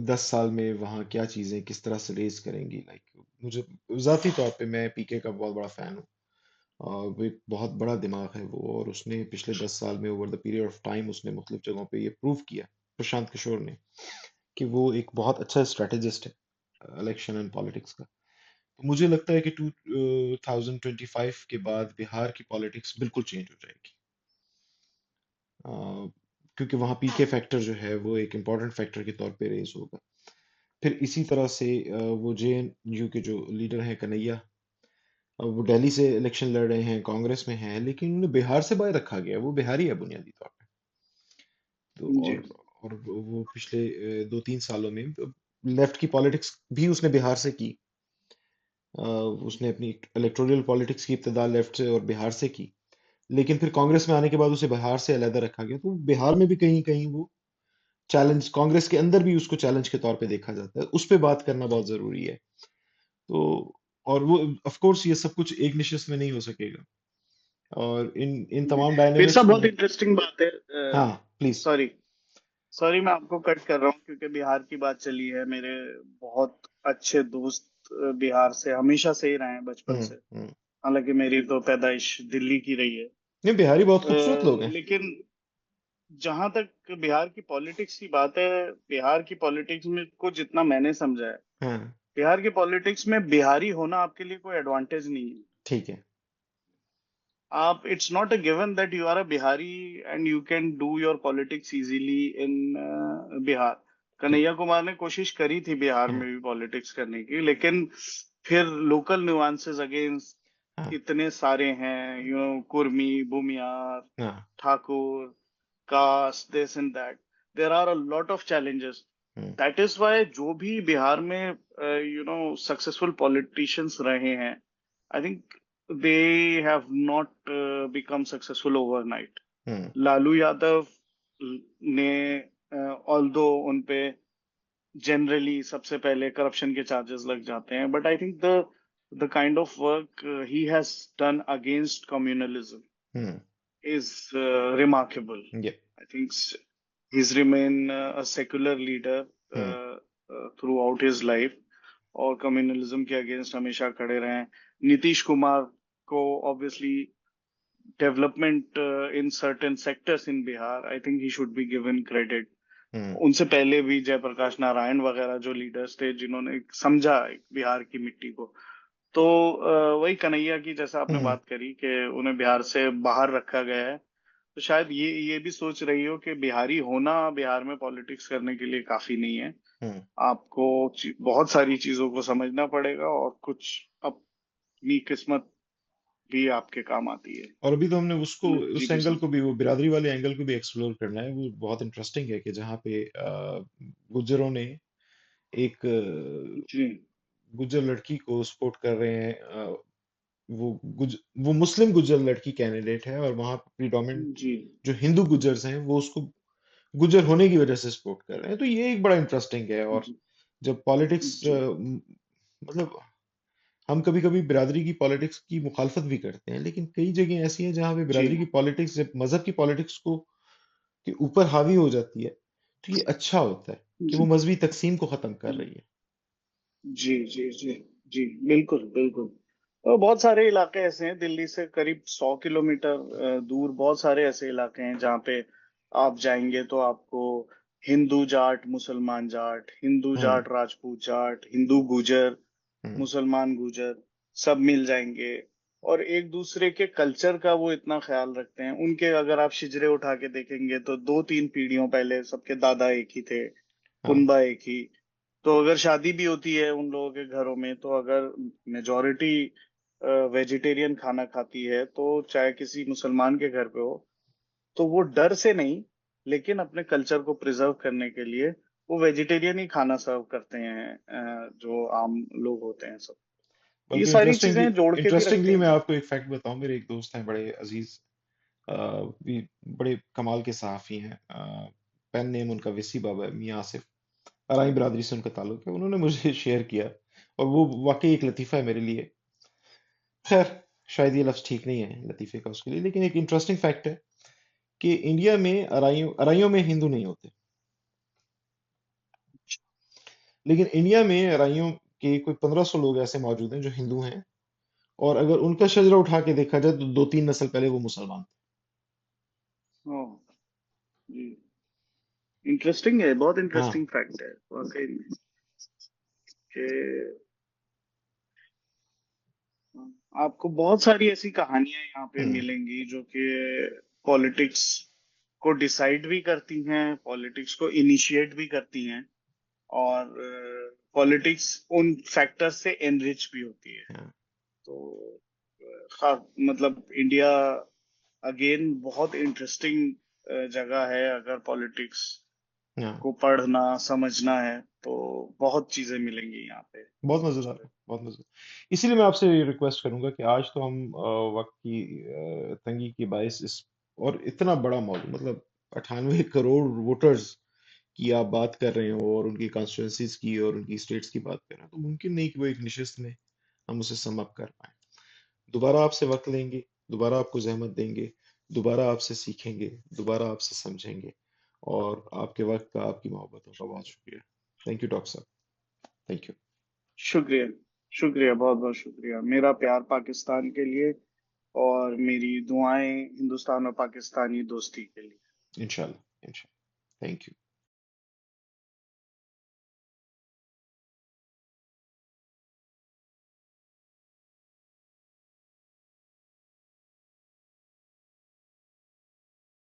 10 साल में वहाँ क्या चीज़ें किस तरह से रेस करेंगी। लाइक मुझे ज़ाती तौर पे, मैं पीके का बहुत बड़ा फ़ैन हूँ। वो एक बहुत बड़ा दिमाग है वो, और उसने पिछले 10 साल में over the period of time उसने मुख्तलिफ जगहों पे ये प्रूव किया, प्रशांत किशोर ने, कि वो एक बहुत अच्छा स्ट्रेटेजिस्ट है इलेक्शन एंड पॉलिटिक्स का। तो मुझे लगता है कि 2025 के बाद बिहार की पॉलिटिक्स बिल्कुल चेंज हो जाएगी। अ, क्योंकि वहाँ पीके फैक्टर जो है वो एक इम्पॉर्टेंट फैक्टर के तौर पे रेज होगा। फिर इसी तरह से वो जेएनयू के जो लीडर हैं कन्हैया, वो दिल्ली से इलेक्शन लड़ रहे हैं, कांग्रेस में हैं, लेकिन उन्हें बिहार से बाहर रखा गया। वो बिहारी है बुनियादी तौर पे। तो जी। और वो पिछले 2-3 सालों में लेफ्ट की पॉलिटिक्स भी उसने बिहार से की। अ, उसने अपनी इलेक्टोरल पॉलिटिक्स की इब्तिदा लेफ्ट से और बिहार से की, लेकिन फिर कांग्रेस में आने के बाद उसे बिहार से अलग रखा गया। तो बिहार में भी कहीं कहीं वो चैलेंज, कांग्रेस के अंदर भी उसको चैलेंज के तौर पे देखा जाता है। उस पे बात करना बहुत जरूरी है। तो और वो ऑफ कोर्स ये सब कुछ एक निश्चित में नहीं हो सकेगा, और इन इन जी तमाम फिर डायनेमिक्स सब को बहुत इंटरेस्टिंग बात है। हाँ प्लीज। सॉरी, सॉरी मैं आपको कट कर रहा हूँ, क्योंकि बिहार की बात चली है। मेरे बहुत अच्छे दोस्त बिहार से हमेशा से ही रहे हैं, बचपन से। हम्म। हालांकि मेरी तो पैदाइश दिल्ली की रही है। नहीं, बिहारी बहुत खूबसूरत लोग हैं। लेकिन जहां तक बिहार की पॉलिटिक्स की बात है, बिहार की पॉलिटिक्स में को जितना मैंने समझा है, हाँ, बिहार की पॉलिटिक्स में बिहारी होना आपके लिए कोई एडवांटेज नहीं है। ठीक है। आप, it's not a given that you are a Bihari and you can do your politics easily in Bihar. ठीक। कन्हैया कुमार ने कोशिश करी थी बिहार हाँ, में भी पॉलिटिक्स करने की, लेकिन फिर लोकल नुआंसेस अगेंस्ट हाँ, इतने सारे हैं, कुर्मी, भूमियार, हाँ। Thakur, caste, this and that, there are a lot of challenges. Hmm, that is why जो भी बिहार में सक्सेसफुल पॉलिटिशियंस रहे हैं, I think they have not become successful overnight. Hmm, Lalu Yadav ने, ऑल्दो उन पे जनरली सबसे पहले करप्शन के चार्जेस लग जाते हैं, but I think the kind of work he has done against communalism hmm. is remarkable. ये I think he's remained a secular leader हम्म, throughout his life, और कम्युनलिज्म के अगेंस्ट हमेशा खड़े रहे हैं। नीतीश कुमार को obviously development in certain sectors in Bihar, I think he should be given credit. Hmm, उनसे पहले भी जयप्रकाश नारायण वगैरह जो लीडर्स थे, जिन्होंने समझा बिहार की मिट्टी को। तो वही कन्हैया की जैसा आपने हम्म, बात करी कि उन्हें बिहार से बाहर रखा गया है, तो शायद ये भी सोच रही हो कि बिहारी होना बिहार में पॉलिटिक्स करने के लिए काफी नहीं है। हम्म, आपको बहुत सारी चीजों को समझना पड़ेगा और कुछ अपनी किस्मत भी आपके काम आती है। और अभी तो हमने उसको जी उस एंगल बिशन। को भी, वो बिरादरी वाले एंगल को भी एक्सप्लोर करना है। वो बहुत इंटरेस्टिंग है कि जहाँ पे गुज्जरों ने एक जी गुज्जर लड़की को सपोर्ट कर रहे हैं। वो वो मुस्लिम गुज्जर लड़की कैंडिडेट है, और वहाँ प्रीडोमिनेंट जी जो हिंदू गुज्जर्स हैं वो उसको गुज्जर होने की वजह से सपोर्ट कर रहे हैं। तो ये एक बड़ा इंटरेस्टिंग है। और जी जब पॉलिटिक्स, जी मतलब हम कभी कभी बिरादरी की पॉलिटिक्स की मुखालफत भी करते हैं, लेकिन कई जगह ऐसी हैं जहाँ पे जी बिरादरी की पॉलिटिक्स जब मजहब की पॉलिटिक्स को के ऊपर हावी हो जाती है, तो ये अच्छा होता है कि वो जी मजहबी तकसीम को खत्म कर रही है। जी जी जी जी बिल्कुल बिल्कुल। और बहुत सारे इलाके ऐसे हैं, दिल्ली से करीब 100 किलोमीटर दूर बहुत सारे ऐसे इलाके हैं जहाँ पे आप जाएंगे तो आपको हिंदू जाट, मुसलमान जाट, हिंदू हम्म। जाट, राजपूत जाट, हिंदू गुजर, हम्म। मुसलमान गुजर, सब मिल जाएंगे। और एक दूसरे के कल्चर का वो इतना ख्याल रखते हैं। उनके अगर आप शिजरे उठा के देखेंगे तो 2-3 पीढ़ियों पहले सबके दादा एक ही थे, हाँ। कुनबा एक ही। तो अगर शादी भी होती है उन लोगों के घरों में, तो अगर मेजोरिटी वेजिटेरियन खाना खाती है, तो चाहे किसी मुसलमान के घर पे हो, तो वो डर से नहीं, लेकिन अपने कल्चर को प्रिजर्व करने के लिए वो वेजिटेरियन ही खाना सर्व करते हैं, जो आम लोग होते हैं सब। ये बल्कि सारी इंटरेस्टिंगली चीजें जोड़ के भी रखते इंटरेस्टिंगली हैं। मैं आपको एक फैक्ट बताऊं। मेरे एक दोस्त हैं, बड़े अजीज, भी बड़े कमाल के सहाफी हैं। पेन नेम उनका वसी बाबा है, मियां आसिफ। अराई बिरादरी से उनका ताल्लुक है। उन्होंने मुझे शेयर किया, और वो वाकई एक लतीफ़ा है मेरे लिए। खैर, शायद ये लफ्ज़ ठीक नहीं है लतीफ़े का उसके लिए, लेकिन एक इंटरेस्टिंग फैक्ट है कि इंडिया में अराइयों अराइयों में हिंदू नहीं होते, लेकिन इंडिया में अराइयों के कोई 1500 लोग ऐसे मौजूद हैं जो हिंदू हैं। और अगर उनका शजरा उठा के देखा जाए तो 2-3 नस्ल पहले वो मुसलमान ओह जी, इंटरेस्टिंग है, बहुत थे। हाँ। इंटरेस्टिंग फैक्ट है वाकई में कि आपको बहुत सारी ऐसी कहानियां यहाँ पे हम्म। मिलेंगी जो कि पॉलिटिक्स को डिसाइड भी करती हैं, पॉलिटिक्स को इनिशिएट भी करती हैं, और पॉलिटिक्स उन फैक्टर से एनरिच भी होती है। हाँ। तो मतलब इंडिया अगेन बहुत इंटरेस्टिंग जगह है। अगर पॉलिटिक्स हाँ। को पढ़ना समझना है तो बहुत चीजें मिलेंगी यहाँ पे। बहुत मजेदार है, बहुत मजेदार। इसीलिए मैं आपसे रिक्वेस्ट करूंगा कि आज तो हम वक्त की तंगी की बाइस इस, और इतना बड़ा मौजूद, मतलब 98 करोड़ वोटर्स की आप बात कर रहे हो, और उनकी कॉन्स्टिट्यूंसीज की और उनकी स्टेट्स की बात कर रहे हैं, तो मुमकिन नहीं कि वो एक निशिस्त में हम उसे सम अप कर पाए। दोबारा आपसे वक्त लेंगे, दोबारा आपको जहमत देंगे, दोबारा आपसे सीखेंगे, दोबारा आपसे समझेंगे। और आपके वक्त का, आपकी मोहब्बतों का बहुत शुक्रिया। थैंक यू डॉक्टर साहब। Thank you. शुक्रिया, शुक्रिया, बहुत बहुत शुक्रिया। मेरा प्यार पाकिस्तान के लिए, और मेरी दुआएं हिंदुस्तान और पाकिस्तानी दोस्ती के लिए। इंशाल्लाह, इंशाल्लाह। Thank you.